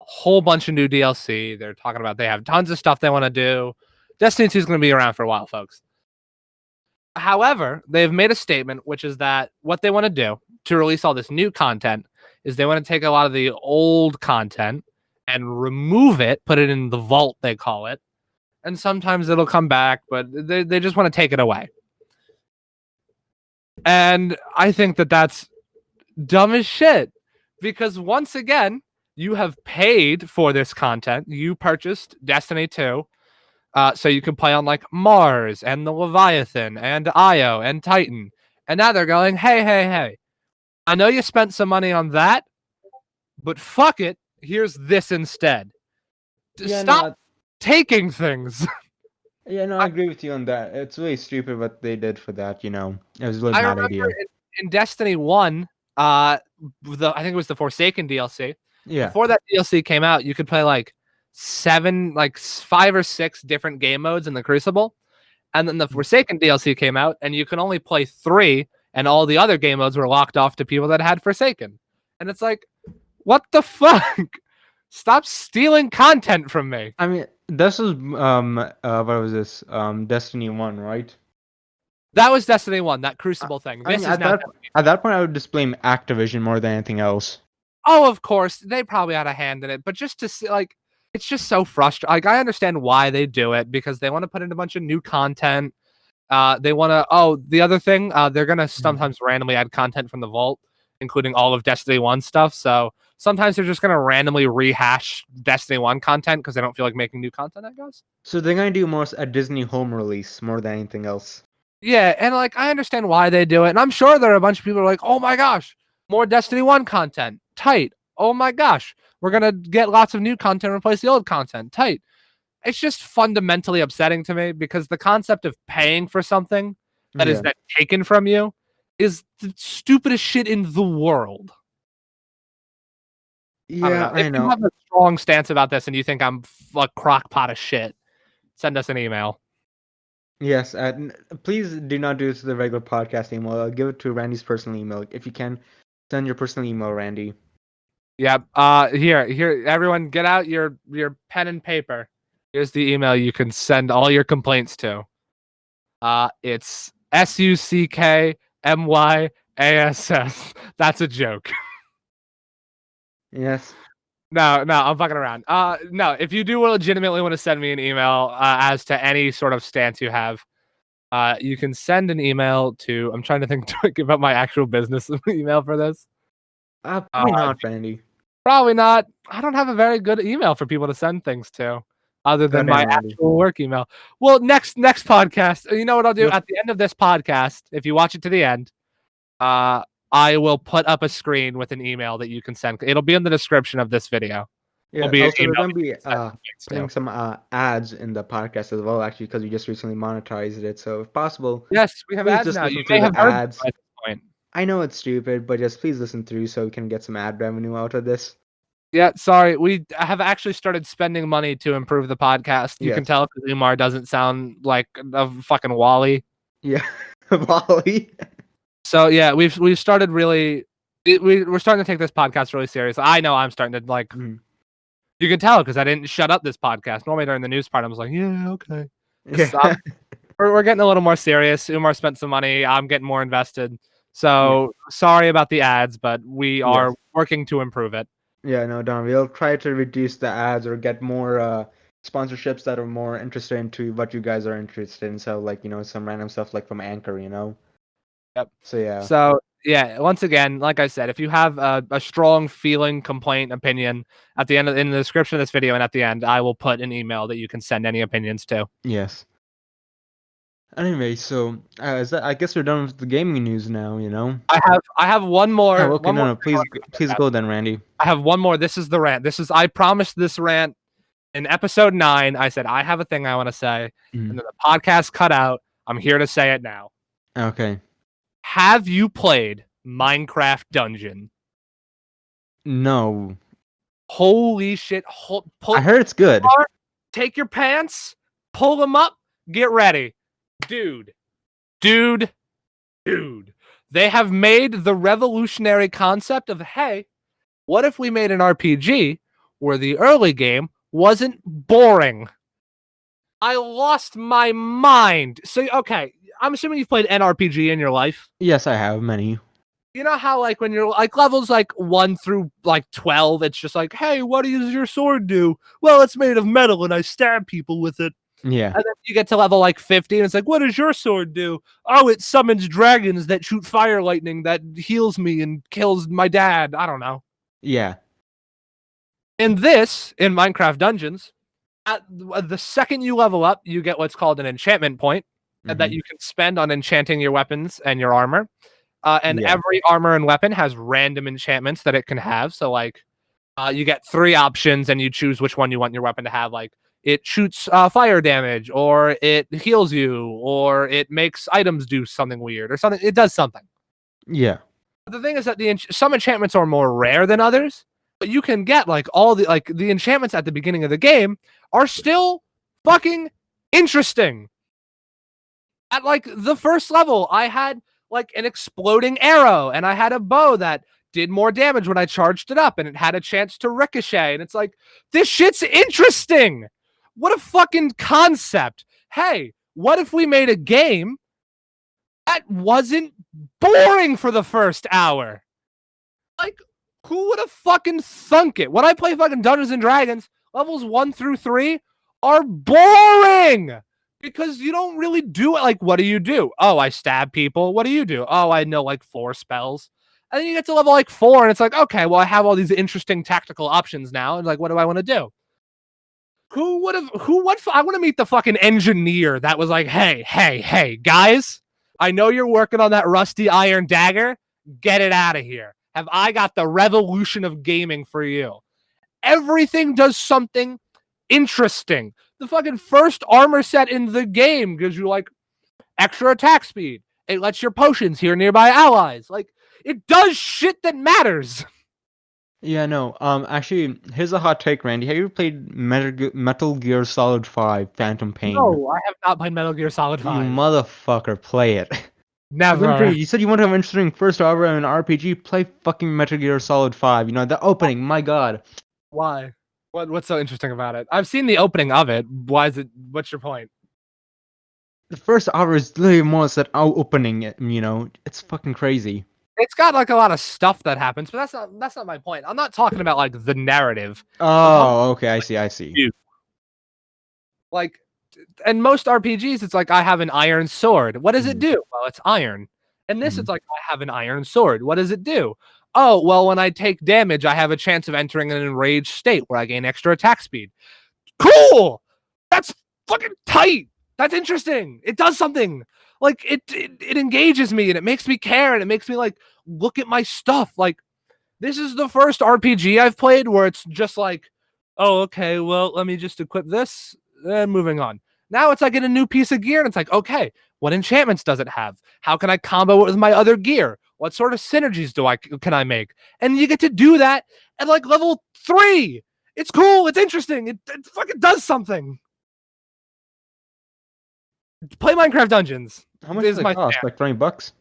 Speaker 2: a whole bunch of new DLC. They're talking about they have tons of stuff they want to do. Destiny 2 is going to be around for a while, folks. However, they've made a statement, which is that what they want to do to release all this new content is they want to take a lot of the old content and remove it, put it in the vault, they call it. And sometimes it'll come back, but they just want to take it away. And I think that that's dumb as shit. Because once again, you have paid for this content. You purchased Destiny 2. So you can play on like Mars and the Leviathan and Io and Titan. And now they're going, hey. I know you spent some money on that, but fuck it. Here's this instead. Stop taking things.
Speaker 1: Yeah, no, I agree with you on that. It's really stupid what they did for that, It was a really bad idea.
Speaker 2: In Destiny 1, I think it was the Forsaken DLC.
Speaker 1: Yeah.
Speaker 2: Before that DLC came out, you could play like 5 or 6 different game modes in the Crucible. And then the Forsaken DLC came out, and you can only play 3, and all the other game modes were locked off to people that had Forsaken. And it's like, what the fuck? Stop stealing content from me.
Speaker 1: I mean, this was what was this? Destiny 1, right?
Speaker 2: That was Destiny 1, that Crucible thing.
Speaker 1: At that point, I would just blame Activision more than anything else.
Speaker 2: Oh, of course, they probably had a hand in it, but just to see, like, it's just so frustrating. Like, I understand why they do it, because they want to put in a bunch of new content. They want to. The other thing, they're gonna sometimes randomly add content from the vault, including all of Destiny 1 stuff. So sometimes they're just gonna randomly rehash Destiny 1 content because they don't feel like making new content, I guess.
Speaker 1: So they're gonna do more a Disney home release more than anything else.
Speaker 2: Yeah, and like I understand why they do it, and I'm sure there are a bunch of people who are like, "Oh my gosh, more Destiny 1 content, tight! Oh my gosh, we're gonna get lots of new content, replace the old content, tight!" It's just fundamentally upsetting to me because the concept of paying for something that is then taken from you is the stupidest shit in the world. I don't know.
Speaker 1: I
Speaker 2: If you
Speaker 1: know.
Speaker 2: have a strong stance about this and you think I'm a crock pot of shit, send us an email.
Speaker 1: Yes, please do not do this to the regular podcast email. I'll give it to Randy's personal email. If you can, send your personal email, Randy.
Speaker 2: Yep. Here, everyone, get out your pen and paper. Here's the email you can send all your complaints to. It's SUCKMYASS. That's a joke.
Speaker 1: Yes.
Speaker 2: No, I'm fucking around. No, if you do legitimately want to send me an email as to any sort of stance you have, you can send an email to. I'm trying to think to give up my actual business email for this.
Speaker 1: Probably not, Randy.
Speaker 2: Probably not. I don't have a very good email for people to send things to, other than my
Speaker 1: Goddamn, Randy.
Speaker 2: actual work email. Well, next podcast, you know what I'll do at the end of this podcast? If you watch it to the end, I will put up a screen with an email that you can send. It'll be in the description of this video.
Speaker 1: Yeah. Also, we're gonna be putting some ads in the podcast as well, actually, because we just recently monetized it. So, if possible,
Speaker 2: yes, we have ads
Speaker 1: just
Speaker 2: now.
Speaker 1: listen
Speaker 2: You
Speaker 1: through
Speaker 2: may
Speaker 1: the
Speaker 2: have heard
Speaker 1: ads.
Speaker 2: at this point.
Speaker 1: I know it's stupid, but just please listen through so we can get some ad revenue out of this.
Speaker 2: Yeah, sorry. We have actually started spending money to improve the podcast. You can
Speaker 1: Yes.
Speaker 2: tell because Umar doesn't sound like a fucking Wally.
Speaker 1: Yeah, Wally.
Speaker 2: So yeah, we've started really. We're starting to take this podcast really serious. I know I'm starting to like.
Speaker 1: Mhm.
Speaker 2: You can tell because I didn't shut up this podcast. Normally during the news part, I was like, yeah, okay.
Speaker 1: Yeah.
Speaker 2: We're getting a little more serious. Umar spent some money. I'm getting more invested. So sorry about the ads, but we are working to improve it.
Speaker 1: Yeah, no, Don. We'll try to reduce the ads or get more sponsorships that are more interested into what you guys are interested in. So, like, some random stuff like from Anchor,
Speaker 2: Yep.
Speaker 1: So, yeah.
Speaker 2: So yeah, once again, like I said, if you have a strong feeling, complaint, opinion, at the end in the description of this video and at the end, I will put an email that you can send any opinions to.
Speaker 1: Yes. Anyway, so I guess we're done with the gaming news now.
Speaker 2: I have one more.
Speaker 1: Oh, okay,
Speaker 2: one more
Speaker 1: no, please go then, Randy.
Speaker 2: I have one more. This is the rant. I promised this rant in episode 9. I said I have a thing I want to say, and then the podcast cut out. I'm here to say it now.
Speaker 1: Okay.
Speaker 2: Have you played Minecraft Dungeon?
Speaker 1: No.
Speaker 2: Holy shit!
Speaker 1: I heard it's good.
Speaker 2: Take your pants, pull them up, get ready, dude. They have made the revolutionary concept of, hey, what if we made an RPG where the early game wasn't boring? I lost my mind. So, okay, I'm assuming you've played an RPG in your life.
Speaker 1: Yes, I have many.
Speaker 2: You know how, like, when you're like levels like 1 through like 12, it's just like, hey, what does your sword do? Well, it's made of metal and I stab people with it.
Speaker 1: Yeah.
Speaker 2: And then you get to level like 50 and it's like, what does your sword do? Oh, it summons dragons that shoot fire lightning that heals me and kills my dad. I don't know.
Speaker 1: Yeah.
Speaker 2: In Minecraft Dungeons, at the second you level up, you get what's called an enchantment point that you can spend on enchanting your weapons and your armor. Every armor and weapon has random enchantments that it can have. So, like, you get 3 options and you choose which one you want your weapon to have. Like, it shoots fire damage, or it heals you, or it makes items do something weird, or something. It does something.
Speaker 1: Yeah.
Speaker 2: The thing is that some enchantments are more rare than others, but you can get like all the enchantments at the beginning of the game are still fucking interesting. At like the first level, I had like an exploding arrow, and I had a bow that did more damage when I charged it up, and it had a chance to ricochet. And it's like, this shit's interesting. What a fucking concept. Hey, what if we made a game that wasn't boring for the first hour? Like, who would have fucking thunk it? When I play fucking Dungeons and Dragons, levels 1 through 3 are boring because you don't really do it. Like, what do? Oh, I stab people. What do? Oh, I know like 4 spells. And then you get to level like 4 and it's like, okay, well, I have all these interesting tactical options now. And like, what do I want to do? I want to meet the fucking engineer that was like, hey, guys, I know you're working on that rusty iron dagger. Get it out of here. Have I got the revolution of gaming for you? Everything does something interesting. The fucking first armor set in the game gives you like extra attack speed, It lets your potions heal nearby allies. Like, it does shit that matters.
Speaker 1: Yeah, no. Actually, here's a hot take, Randy. Have you ever played Metal Gear Solid 5: Phantom Pain?
Speaker 2: No, I have not played Metal Gear Solid
Speaker 1: You
Speaker 2: 5.
Speaker 1: motherfucker, play it. Let me tell
Speaker 2: Never.
Speaker 1: you, you said you want to have an interesting first hour in an RPG. Play fucking Metal Gear Solid 5. You know the opening. My God.
Speaker 2: Why? What's so interesting about it? I've seen the opening of it. Why is it? What's your point?
Speaker 1: The first hour is literally more that opening. You know, it's fucking crazy.
Speaker 2: It's got like a lot of stuff that happens, but that's not my point. I'm not talking about like the narrative.
Speaker 1: Oh, okay. I see. I see.
Speaker 2: Like, and most RPGs, it's like I have an iron sword. What does it do? Well, it's iron. And this, it's like I have an iron sword. What does it do? Oh, well, when I take damage, I have a chance of entering an enraged state where I gain extra attack speed. Cool. That's fucking tight. That's interesting. It does something. Like it engages me and it makes me care and it makes me like look at my stuff. Like, this is the first RPG I've played where it's just like, oh, okay, well, let me just equip this and moving on. Now it's like in a new piece of gear and it's like, okay, what enchantments does it have? How can I combo it with my other gear? What sort of synergies can I make? And you get to do that at like level 3. It's cool. It's interesting. It fucking does something. Play Minecraft Dungeons.
Speaker 1: How much does it cost? Like $20?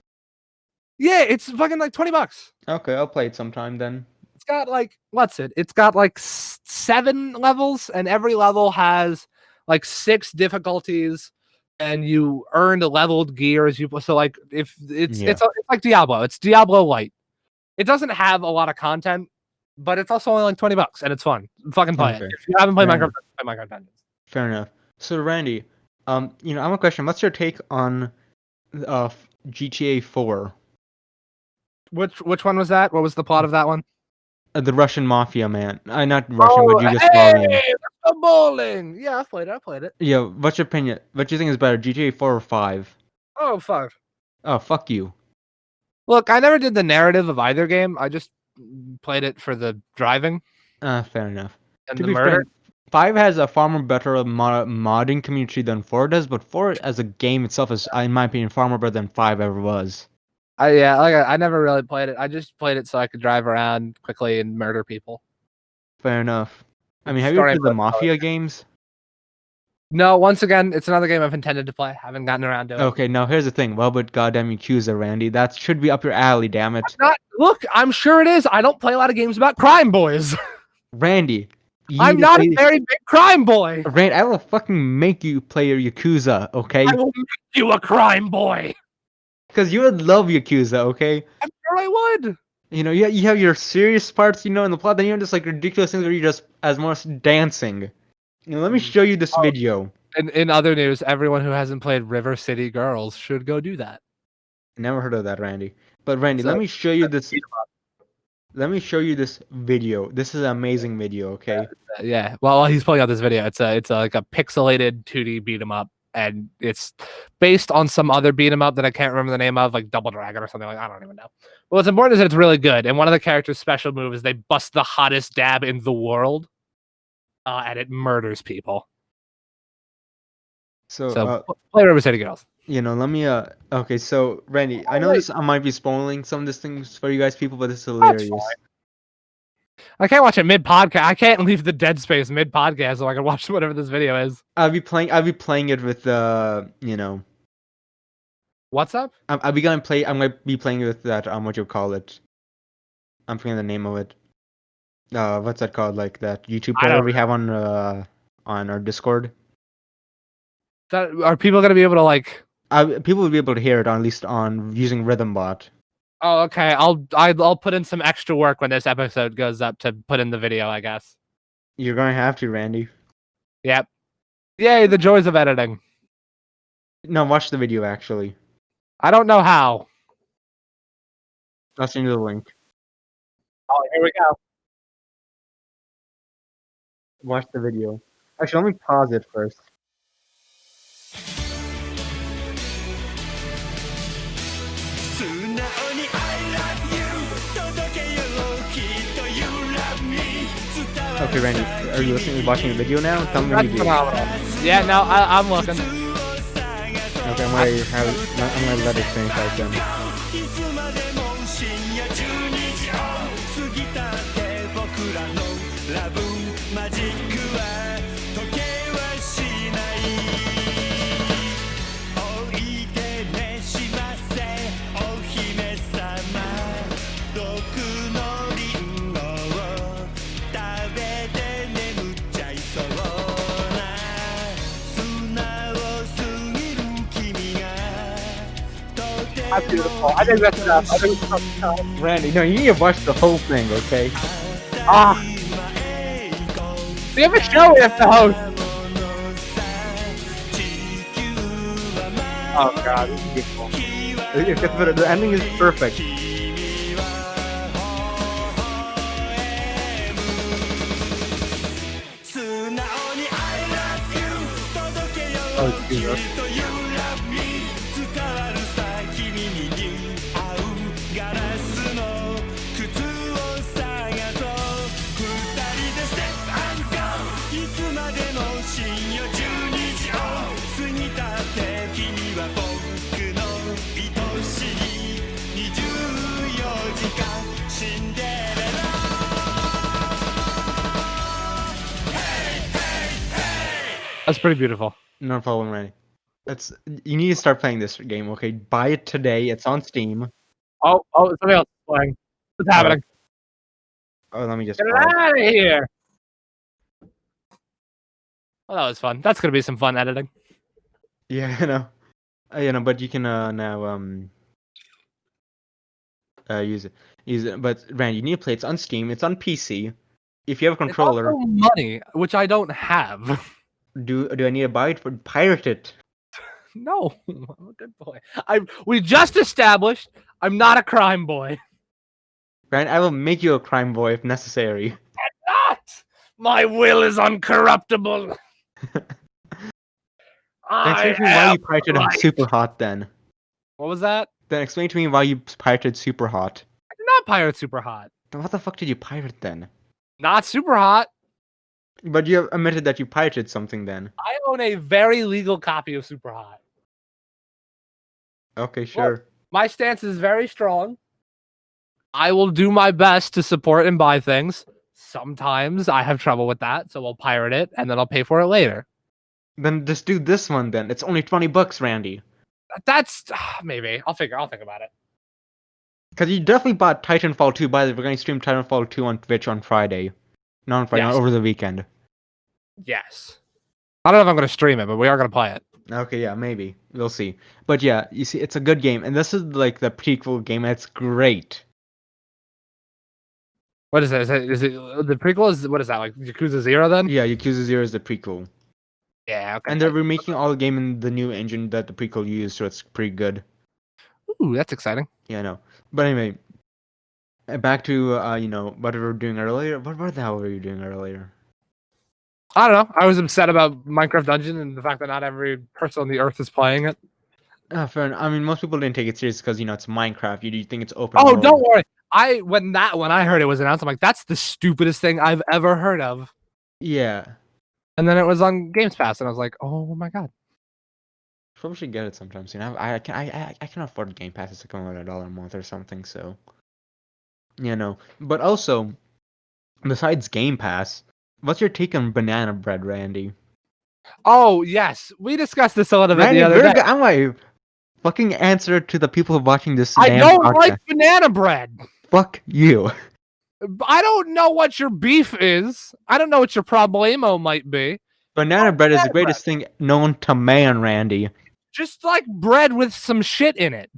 Speaker 2: Yeah, it's fucking like $20.
Speaker 1: Okay, I'll play it sometime then.
Speaker 2: It's got like, what's it? It's got like 7 levels, and every level has like 6 difficulties, and you earned leveled gear as you. So like, if it's like Diablo. It's Diablo Light. It doesn't have a lot of content, but it's also only like $20, and it's fun. Fucking play it. If you haven't played Minecraft, play Minecraft Dungeons.
Speaker 1: Fair enough. So Randy, I have a question. What's your take on GTA 4?
Speaker 2: Which one was that? What was the plot of that one?
Speaker 1: The Russian Mafia man. Not Russian, but Yugoslavian.
Speaker 2: Hey, the bowling. Yeah, I played it.
Speaker 1: Yeah, what's your opinion? What do you think is better, GTA 4 or 5?
Speaker 2: Oh, 5.
Speaker 1: Oh, fuck you.
Speaker 2: Look, I never did the narrative of either game. I just played it for the driving.
Speaker 1: Fair enough.
Speaker 2: And the murder.
Speaker 1: Fair, 5 has a far more better modding community than 4 does, but 4 as a game itself is, in my opinion, far more better than 5 ever was.
Speaker 2: I never really played it. I just played it so I could drive around quickly and murder people.
Speaker 1: Fair enough. I mean, have you played the Mafia games?
Speaker 2: No, once again, it's another game I've intended to play. Haven't gotten around to it.
Speaker 1: Okay, now here's the thing. Well, but goddamn Yakuza, Randy. That should be up your alley, damn it.
Speaker 2: Look, I'm sure it is. I don't play a lot of games about crime boys.
Speaker 1: Randy.
Speaker 2: I'm not a very big crime boy.
Speaker 1: Randy, I will fucking make you play your Yakuza, okay?
Speaker 2: I will make you a crime boy.
Speaker 1: Because you would love Yakuza, okay?
Speaker 2: I'm sure I would.
Speaker 1: You know, you have your serious parts, in the plot, then you have just like ridiculous things where you just as more dancing. Let me show you this video.
Speaker 2: In other news, everyone who hasn't played River City Girls should go do that.
Speaker 1: Never heard of that, Randy. But Randy, let me show you this. Let me show you this video. This is an amazing video, okay?
Speaker 2: Yeah. Well, while he's pulling out this video, it's like a pixelated 2D beat 'em up. And it's based on some other beat 'em up that I can't remember the name of, like Double Dragon or something like. I don't even know. But what's important is that it's really good. And one of the characters' special moves is they bust the hottest dab in the world, and it murders people. So play River City Girls.
Speaker 1: Let me. Okay, so Randy, I know I might be spoiling some of these things for you guys, people, but this is hilarious.
Speaker 2: I can't watch it mid-podcast. I can't leave the dead space mid-podcast so I can watch whatever this video is.
Speaker 1: I'll be playing it with
Speaker 2: What's up?
Speaker 1: I'm gonna be playing it with that what you call it. I'm forgetting the name of it. What's that called? Like that YouTube player we have on our Discord.
Speaker 2: Are people gonna be able to like?
Speaker 1: People will be able to hear it, at least on using RhythmBot.
Speaker 2: Oh, okay. I'll put in some extra work when this episode goes up to put in the video, I guess.
Speaker 1: You're gonna have to, Randy.
Speaker 2: Yep. Yay, the joys of editing.
Speaker 1: No, watch the video, actually.
Speaker 2: I don't know how.
Speaker 1: I'll send you the link.
Speaker 2: Oh, here we go.
Speaker 1: Watch the video. Actually, let me pause it first. Okay, Randy, are you watching the video now? Tell me when you do.
Speaker 2: Yeah, no, I'm looking.
Speaker 1: Okay, I'm gonna let it finish out then.
Speaker 2: That's beautiful. I think that's enough. I think it's enough.
Speaker 1: Randy, no, you need to watch the whole thing, okay?
Speaker 2: Ah. We have a show we have to host. Oh god, this is beautiful.
Speaker 1: The ending is perfect.
Speaker 2: Oh Jesus. That's pretty beautiful.
Speaker 1: No problem, Randy. You need to start playing this game, okay? Buy it today. It's on Steam.
Speaker 2: Oh, somebody else is playing. What's happening?
Speaker 1: Oh, let me just.
Speaker 2: Get out of here! Well, that was fun. That's gonna be some fun editing.
Speaker 1: Yeah, you know, but you can now use it. But Randy, you need to play. It's on Steam. It's on PC. If you have a controller,
Speaker 2: It's also money, which I don't have.
Speaker 1: do I need to buy it for pirate it?
Speaker 2: No, I'm a good boy. We just established I'm not a crime boy.
Speaker 1: Randy, I will make you a crime boy if necessary.
Speaker 2: Not. My will is uncorruptible.
Speaker 1: Then explain to me why you pirated Superhot then.
Speaker 2: What was that?
Speaker 1: Then explain to me why you pirated Superhot.
Speaker 2: I did not pirate Superhot.
Speaker 1: Then what the fuck did you pirate then?
Speaker 2: Not Superhot.
Speaker 1: But you admitted that you pirated something then.
Speaker 2: I own a very legal copy of Superhot.
Speaker 1: Okay, sure.
Speaker 2: Look, my stance is very strong. I will do my best to support and buy things. Sometimes I have trouble with that, so I'll pirate it and then I'll pay for it later.
Speaker 1: Then just do this one then. It's only $20, Randy.
Speaker 2: That's maybe. I'll think about it.
Speaker 1: Because you definitely bought Titanfall 2. By the way, we're going to stream Titanfall 2 on Twitch on Friday. Not on Friday,
Speaker 2: Yes.
Speaker 1: over the weekend.
Speaker 2: Yes. I don't know if I'm going to stream it, but we are going to play it.
Speaker 1: Okay, yeah, maybe. We'll see. But yeah, you see, it's a good game. And this is like the prequel game. It's great.
Speaker 2: What is it? Is it the prequel? What is that, like Yakuza 0 then?
Speaker 1: Yeah, Yakuza 0 is the prequel.
Speaker 2: Yeah, okay.
Speaker 1: And they're remaking all the game in the new engine that the prequel used, so it's pretty good.
Speaker 2: Ooh, that's exciting.
Speaker 1: Yeah, I know. But anyway, back to, you know, what we were doing earlier. What the hell were you doing earlier?
Speaker 2: I don't know. I was upset about Minecraft Dungeon and the fact that not every person on the earth is playing it.
Speaker 1: Fair enough. I mean, most people didn't take it serious because, you know, it's Minecraft. You think it's open
Speaker 2: Oh,
Speaker 1: world.
Speaker 2: don't worry. When I heard it was announced, I'm like, that's the stupidest thing I've ever heard of.
Speaker 1: Yeah.
Speaker 2: And then it was on Games Pass, and I was like, oh my god.
Speaker 1: Probably should get it sometime soon. I can afford Game Pass. It's like only $1 a month or something, so. You know. But also, besides Game Pass, what's your take on banana bread, Randy?
Speaker 2: Oh, yes. We discussed this a little bit
Speaker 1: Randy,
Speaker 2: the other day.
Speaker 1: I'm my fucking answer to the people watching this
Speaker 2: I
Speaker 1: damn
Speaker 2: don't
Speaker 1: podcast.
Speaker 2: like banana bread.
Speaker 1: Fuck you.
Speaker 2: I don't know what your beef is. I don't know what your problemo might be.
Speaker 1: Banana bread is the greatest thing known to man, Randy.
Speaker 2: Just like bread with some shit in it.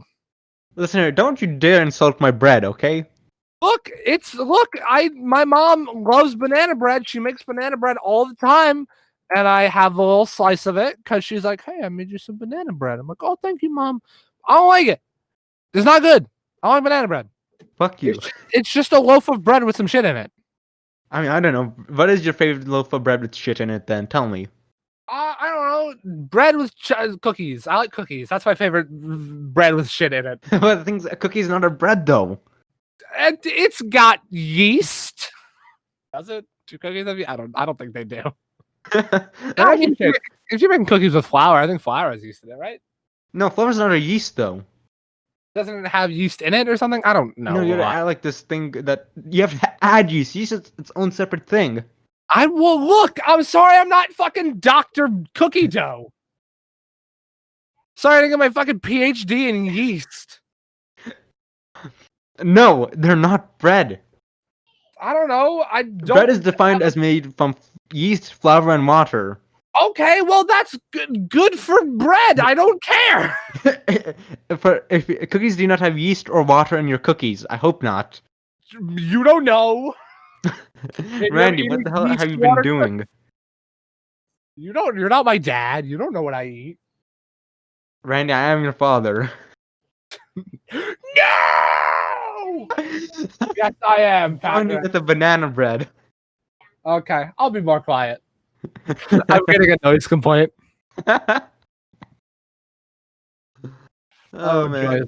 Speaker 1: Listen here, don't you dare insult my bread, okay?
Speaker 2: Look, my mom loves banana bread. She makes banana bread all the time. And I have a little slice of it because she's like, hey, I made you some banana bread. I'm like, oh, thank you, Mom. I don't like it. It's not good. I don't like banana bread.
Speaker 1: Fuck you.
Speaker 2: It's just a loaf of bread with some shit in it.
Speaker 1: I mean, I don't know. What is your favorite loaf of bread with shit in it then? Tell me.
Speaker 2: I don't know. Bread with cookies. I like cookies. That's my favorite bread with shit in it.
Speaker 1: But cookies not a bread though.
Speaker 2: And it's got yeast. Does it? Do cookies have yeast? I don't think they do. I mean, if you're making cookies with flour, I think flour is yeast in it, right?
Speaker 1: No, flour's not a yeast though.
Speaker 2: Doesn't it have yeast in it or something? I don't know.
Speaker 1: No, you gotta add like this thing that you have to add yeast. Yeast is its own separate thing.
Speaker 2: Look, I'm sorry, I'm not fucking Dr. Cookie Dough. Sorry, I didn't get my fucking PhD in yeast.
Speaker 1: No, they're not bread.
Speaker 2: I don't know. I don't.
Speaker 1: Bread is defined as made from yeast, flour, and water.
Speaker 2: Okay, well that's good for bread. I don't care.
Speaker 1: If cookies do not have yeast or water in your cookies, I hope not.
Speaker 2: You don't know.
Speaker 1: Randy, what the hell have you been doing?
Speaker 2: You don't. You're not my dad. You don't know what I eat.
Speaker 1: Randy, I am your father.
Speaker 2: No. Yes, I am.
Speaker 1: Only with a banana bread.
Speaker 2: Okay, I'll be more quiet. I'm getting a noise complaint.
Speaker 1: Oh man.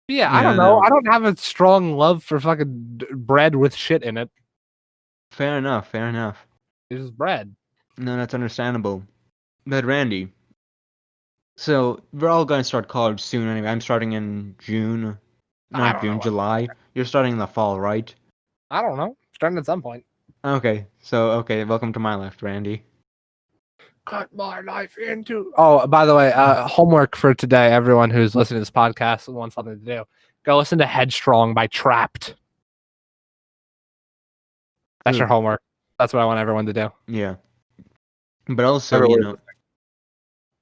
Speaker 2: Yeah, I don't know. I don't have a strong love for fucking bread with shit in it.
Speaker 1: Fair enough. Fair enough.
Speaker 2: It's just bread.
Speaker 1: No, that's understandable. But Randy, so we're all gonna start college soon anyway. I'm starting in June. Not June, July. You're starting in the fall, right?
Speaker 2: I don't know. Starting at some point.
Speaker 1: Okay, welcome to my life, Randy.
Speaker 2: Cut my life into. Oh, by the way, homework for today. Everyone who's listening to this podcast and wants something to do, go listen to Headstrong by Trapped. That's your homework. That's what I want everyone to do.
Speaker 1: Yeah. But also,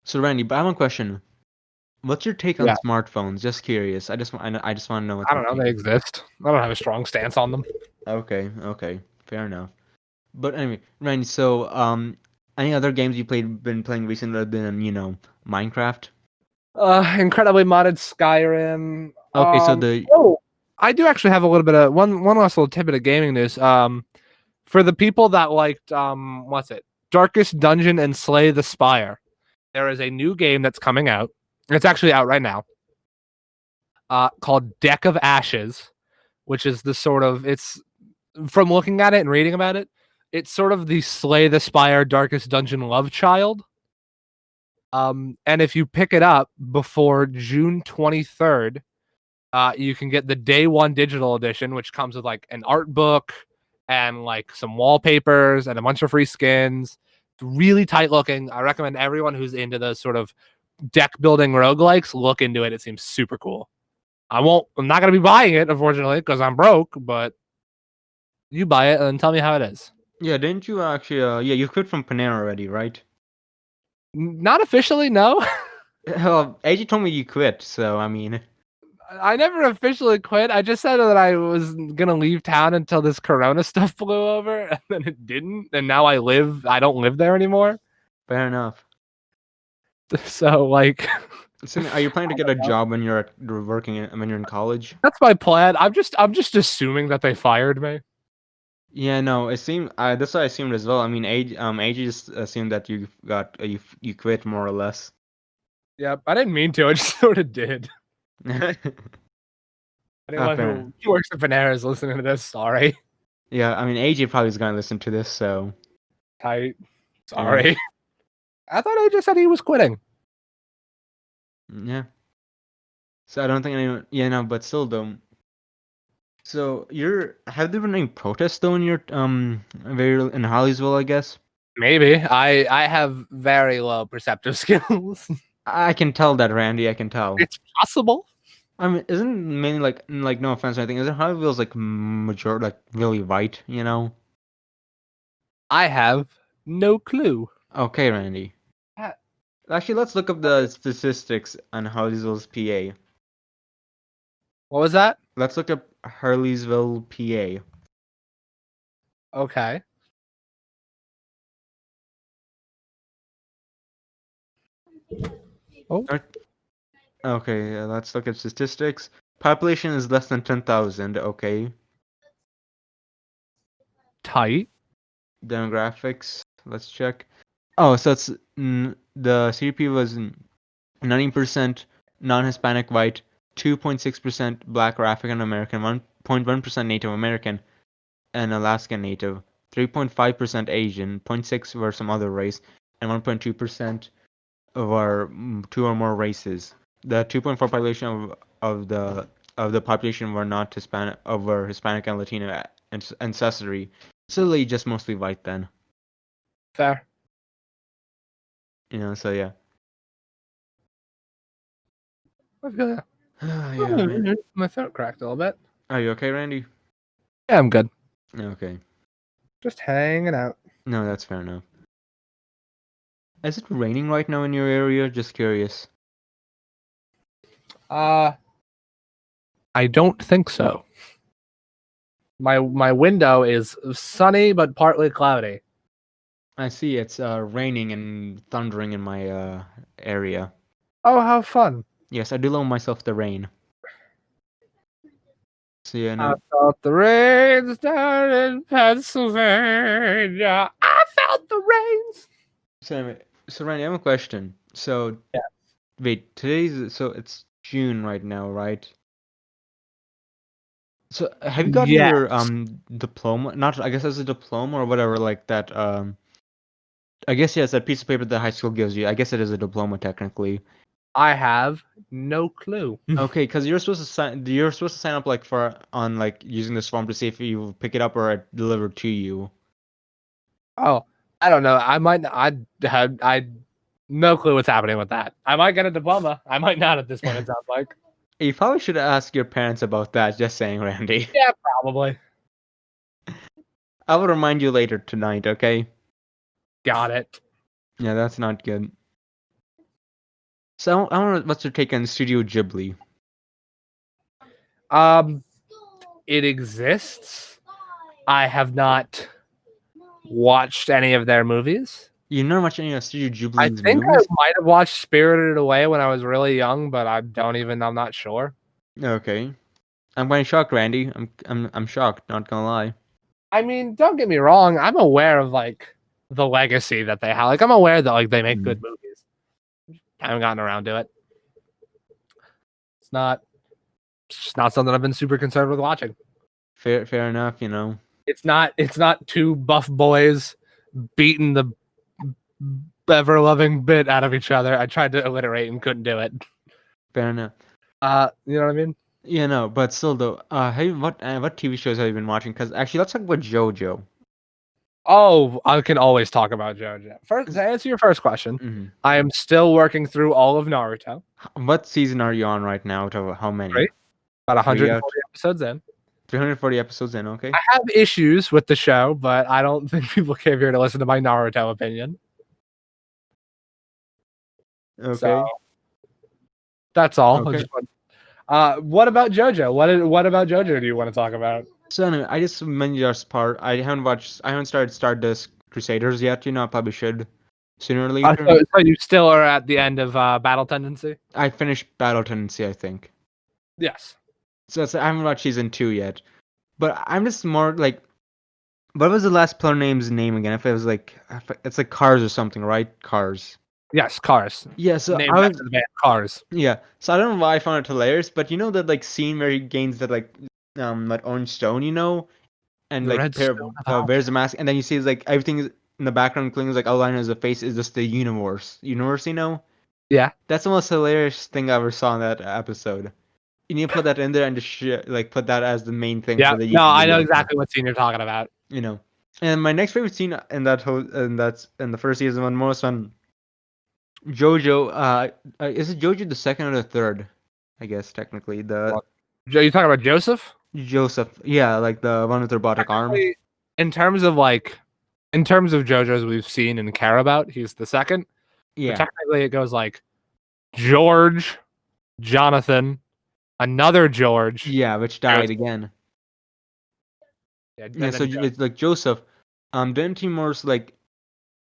Speaker 1: So Randy, but I have one question. What's your take on smartphones? Just curious. I just want to know.
Speaker 2: I don't know. They exist. I don't have a strong stance on them.
Speaker 1: Okay. Fair enough. But anyway, Randy, so any other games you been playing recently other than, Minecraft?
Speaker 2: Incredibly modded Skyrim.
Speaker 1: Okay,
Speaker 2: I do actually have a little bit of one last little tidbit of gaming news. For the people that liked Darkest Dungeon and Slay the Spire, there is a new game that's coming out. It's actually out right now. Called Deck of Ashes, which is the sort of, it's from looking at it and reading about it, it's sort of the Slay the Spire Darkest Dungeon love child. And if you pick it up before June 23rd, you can get the day one digital edition, which comes with like an art book and like some wallpapers and a bunch of free skins. It's really tight looking. I recommend everyone who's into those sort of deck building roguelikes look into it. It seems super cool. I'm not going to be buying it, unfortunately, because I'm broke, but you buy it and tell me how it is.
Speaker 1: Yeah, didn't you actually, you quit from Panera already, right?
Speaker 2: Not officially, no.
Speaker 1: Well, AJ told me you quit, so I mean...
Speaker 2: I never officially quit. I just said that I was going to leave town until this Corona stuff blew over, and then it didn't, and now I don't live there anymore.
Speaker 1: Fair enough.
Speaker 2: So, like...
Speaker 1: So, are you planning to get a job when you're when you're in college?
Speaker 2: That's my plan. I'm just assuming that they fired me.
Speaker 1: Yeah, no, it seemed that's what I assumed as well. I mean, AJ just assumed that you you quit more or less.
Speaker 2: Yep, I didn't mean to. I just sort of did. Anyone who works at Panera is listening to this. Sorry.
Speaker 1: Yeah, I mean, AJ probably is gonna listen to this, so.
Speaker 2: Tight. Sorry. Yeah. I thought AJ said he was quitting.
Speaker 1: Yeah. So I don't think anyone. Yeah, no, but still though. So have there been any protests though in your in Holliesville, I guess?
Speaker 2: Maybe. I have very low perceptive skills.
Speaker 1: I can tell that, Randy. I can tell.
Speaker 2: It's possible.
Speaker 1: I mean, isn't mainly like no offense or anything? Isn't Holliesville's like really white? You know.
Speaker 2: I have no clue.
Speaker 1: Okay, Randy. Actually, let's look up the statistics on Holliesville's PA.
Speaker 2: What was that?
Speaker 1: Let's look up Harleysville, PA.
Speaker 2: Okay. Oh.
Speaker 1: Okay, let's look at statistics. Population is less than 10,000. Okay.
Speaker 2: Tight.
Speaker 1: Demographics. Let's check. Oh, so it's the CDP was 90% non-Hispanic white, 2.6% Black or African American, 1.1% Native American, and Alaskan Native, 3.5% Asian, 0.6% were some other race, and 1.2% were two or more races. The 2.4 population of the population were not Hispanic, were Hispanic and Latino ancestry. So just mostly white then.
Speaker 2: Fair.
Speaker 1: So yeah.
Speaker 2: I feel ya.
Speaker 1: Yeah, man.
Speaker 2: My throat cracked a little bit.
Speaker 1: Are you okay, Randy?
Speaker 2: Yeah, I'm good.
Speaker 1: Okay.
Speaker 2: Just hanging out.
Speaker 1: No, that's fair enough. Is it raining right now in your area? Just curious.
Speaker 2: I don't think so. My window is sunny but partly cloudy.
Speaker 1: I see it's raining and thundering in my area.
Speaker 2: Oh, how fun!
Speaker 1: Yes, I do love myself the rain. So yeah,
Speaker 2: I
Speaker 1: no.
Speaker 2: felt the rains down in Pennsylvania. I felt the rains.
Speaker 1: So Randy, I have a question. So
Speaker 2: Yeah.
Speaker 1: wait, it's June right now, right? So have you gotten
Speaker 2: Yeah.
Speaker 1: your diploma? Not I guess as a diploma or whatever like that. I guess yes, that piece of paper that high school gives you. I guess it is a diploma technically.
Speaker 2: I have no clue.
Speaker 1: Okay, because you're supposed to sign up like for on like using this form to see if you pick it up or it delivered to you.
Speaker 2: Oh, I don't know. I no clue what's happening with that. I might get a diploma. I might not at this point. It sounds like.
Speaker 1: You probably should ask your parents about that. Just saying, Randy.
Speaker 2: Yeah, probably.
Speaker 1: I will remind you later tonight. Okay?
Speaker 2: Got it.
Speaker 1: Yeah, that's not good. So I want what's your take on Studio Ghibli?
Speaker 2: It exists. I have not watched any of their movies.
Speaker 1: You never watched any of Studio
Speaker 2: I
Speaker 1: Ghibli's
Speaker 2: think
Speaker 1: movies?
Speaker 2: I might have watched Spirited Away when I was really young, but I'm not sure.
Speaker 1: Okay. I'm quite shocked, Randy. I'm shocked. Not gonna lie.
Speaker 2: I mean, don't get me wrong. I'm aware of like the legacy that they have. Like, I'm aware that like they make good movies. I haven't gotten around to it. It's just not something I've been super concerned with watching.
Speaker 1: Fair enough.
Speaker 2: It's not two buff boys beating the ever loving bit out of each other. I tried to alliterate and couldn't do it.
Speaker 1: Fair enough.
Speaker 2: You know what I mean?
Speaker 1: Yeah, no, but still though, what TV shows have you been watching? Because actually, let's talk about JoJo.
Speaker 2: Oh, I can always talk about JoJo. First, to answer your first question, I am still working through all of Naruto.
Speaker 1: What season are you on right now? Out of how many?
Speaker 2: Right. About 140 episodes in.
Speaker 1: 340 episodes in, okay.
Speaker 2: I have issues with the show, but I don't think people came here to listen to my Naruto opinion.
Speaker 1: Okay.
Speaker 2: So, that's all.
Speaker 1: Okay.
Speaker 2: What about JoJo? What about JoJo do you want to talk about?
Speaker 1: So anyway, I just mentioned this part. I haven't started Stardust Crusaders yet. I probably should sooner or later.
Speaker 2: So you still are at the end of Battle Tendency?
Speaker 1: I finished Battle Tendency, I think.
Speaker 2: Yes.
Speaker 1: So I haven't watched season 2 yet. But I'm just more like, what was the last player name's name again? If it was like, it's like Cars or something, right? Cars.
Speaker 2: Yes, Cars.
Speaker 1: Yeah, so
Speaker 2: named after the band Cars.
Speaker 1: Yeah, so I don't know why I found it hilarious, but that like scene where he gains that like orange stone, and
Speaker 2: The
Speaker 1: like wears the mask, and then you see like everything is in the background, clings like outline as the face is just the universe,
Speaker 2: Yeah,
Speaker 1: that's the most hilarious thing I ever saw in that episode. You need to put that in there and just like put that as the main thing.
Speaker 2: Yeah,
Speaker 1: for the
Speaker 2: no, I know exactly what scene you're talking about.
Speaker 1: And my next favorite scene in that's in the first season, one most on JoJo. Is it JoJo the second or the third? I guess technically the.
Speaker 2: You talking about Joseph?
Speaker 1: Joseph, yeah, like the one with the robotic arm.
Speaker 2: In terms of JoJo's we've seen and care about, he's the second.
Speaker 1: Yeah.
Speaker 2: But technically, it goes like George, Jonathan, another George.
Speaker 1: Yeah, which died again.
Speaker 2: Yeah,
Speaker 1: so it's like Joseph. Then Timor's like,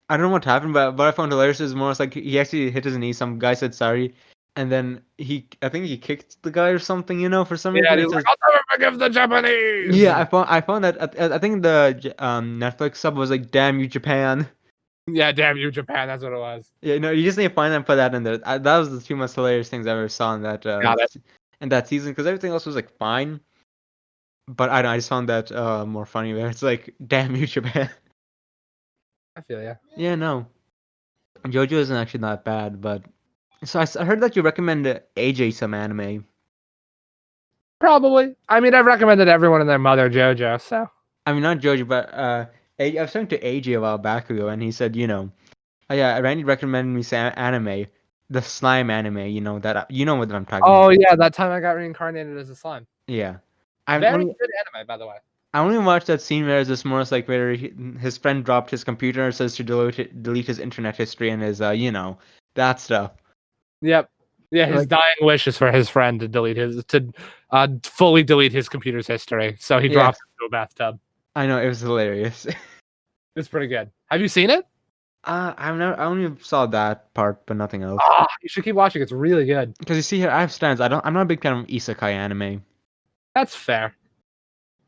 Speaker 1: I don't know what happened, but what I found hilarious is more like he actually hit his knee. Some guy said sorry, and then I think he kicked the guy or something. For some reason.
Speaker 2: Yeah, he's like, I'll never forgive the Japanese.
Speaker 1: Yeah, I found that. I think the Netflix sub was like, "Damn you, Japan."
Speaker 2: Yeah, damn you, Japan. That's what it was.
Speaker 1: Yeah, no, you just need to find and put that in there. That was the two most hilarious things I ever saw in that in that season, because everything else was like fine. But I just found that more funny. Where it's like, "Damn you, Japan."
Speaker 2: I feel ya.
Speaker 1: Yeah, no. JoJo isn't actually that bad, but so I heard that you recommend AJ some anime.
Speaker 2: Probably. I mean, I've recommended everyone and their mother JoJo, so.
Speaker 1: I mean, not JoJo, but I was talking to AJ a while back ago, and he said, oh yeah, Randy recommended me some anime, the slime anime. That you know what I'm talking
Speaker 2: Oh
Speaker 1: about.
Speaker 2: yeah, that time I got reincarnated as a slime.
Speaker 1: Yeah, I've
Speaker 2: Very
Speaker 1: only
Speaker 2: good anime, by the way.
Speaker 1: I only watched that scene where it's just more like where his friend dropped his computer and says to delete his internet history and his that stuff.
Speaker 2: Yep. Yeah, his
Speaker 1: Like
Speaker 2: dying wish is for his friend to fully delete his computer's history. So he
Speaker 1: yeah,
Speaker 2: drops into a bathtub.
Speaker 1: I know it was hilarious.
Speaker 2: It's pretty good. Have you seen it?
Speaker 1: I only saw that part, but nothing else.
Speaker 2: Ah, you should keep watching. It's really good.
Speaker 1: Because you see here, I have stands. I'm not a big fan of isekai anime.
Speaker 2: That's fair.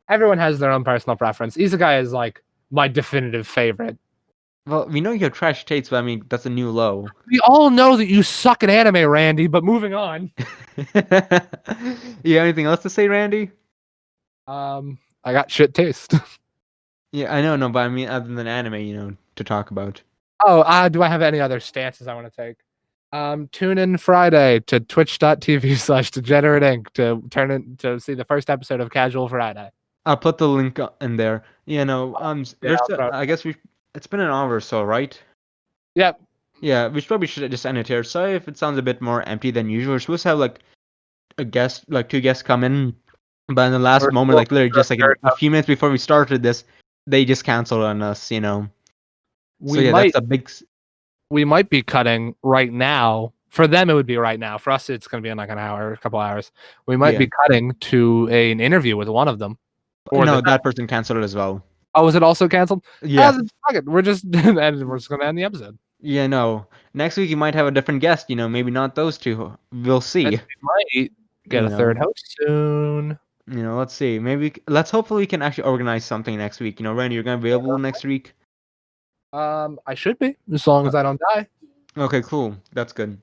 Speaker 2: Everyone has their own personal preference. Isekai is like my definitive favorite.
Speaker 1: Well, we know you have trash takes, but I mean that's a new low.
Speaker 2: We all know that you suck at anime, Randy, but moving on.
Speaker 1: You have anything else to say, Randy?
Speaker 2: I got shit taste.
Speaker 1: Yeah, I know, no, but I mean other than anime, to talk about.
Speaker 2: Oh, do I have any other stances I want to take? Tune in Friday to twitch.tv/degenerate inc to see the first episode of Casual Friday.
Speaker 1: I'll put the link in there.
Speaker 2: Yeah,
Speaker 1: I guess it's been an hour or so, right?
Speaker 2: Yep.
Speaker 1: Yeah, we probably should just end it here. Sorry if it sounds a bit more empty than usual. We're supposed to have like two guests come in, but in the last moment, like literally just like a few minutes before we started this, they just canceled on us. So yeah, that's a big.
Speaker 2: We might be cutting right now. For them, it would be right now. For us, it's going to be in like an hour, a couple hours. We might be cutting to an interview with one of them.
Speaker 1: Or no, that person canceled it as well.
Speaker 2: Oh, was it also canceled?
Speaker 1: Yeah.
Speaker 2: Fuck it. We're just going to end the episode.
Speaker 1: Yeah, no. Next week you might have a different guest. Maybe not those two. We'll see.
Speaker 2: We might get a third host soon.
Speaker 1: Let's see. Let's hopefully we can actually organize something next week. Randy, you're gonna be available next week.
Speaker 2: I should be, as long as I don't die.
Speaker 1: Okay, cool. That's good.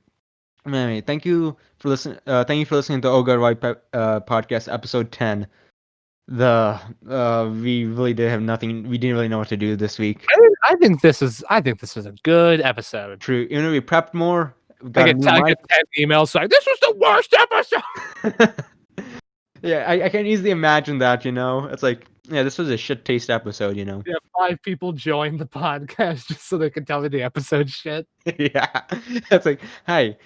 Speaker 1: Anyway, thank you for listening. Thank you for listening to Ogar White podcast episode 10. We really did have nothing. We didn't really know what to do this week.
Speaker 2: I think this was a good episode.
Speaker 1: True. Even though we prepped more, we
Speaker 2: got I get 10 emails like this was the worst episode.
Speaker 1: Yeah, I can easily imagine that. It's like, yeah, this was a shit taste episode. Yeah,
Speaker 2: 5 people joined the podcast just so they could tell me the episode shit.
Speaker 1: Yeah, it's like, hey,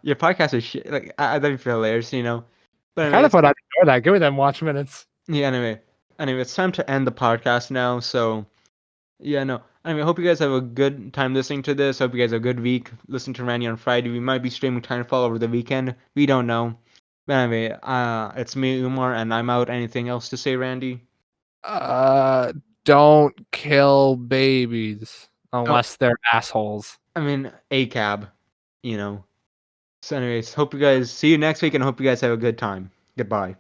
Speaker 1: your podcast is shit. Like, that'd be hilarious, But
Speaker 2: I kind of thought I'd enjoy that. Give me them watch minutes.
Speaker 1: Yeah. Anyway, it's time to end the podcast now. So, yeah, no. Anyway, I hope you guys have a good time listening to this. Hope you guys have a good week. Listen to Randy on Friday. We might be streaming Titanfall over the weekend. We don't know. But anyway, it's me, Umar, and I'm out. Anything else to say, Randy?
Speaker 2: Don't kill babies unless they're assholes.
Speaker 1: I mean, ACAB, So anyways, hope you guys see you next week and hope you guys have a good time. Goodbye.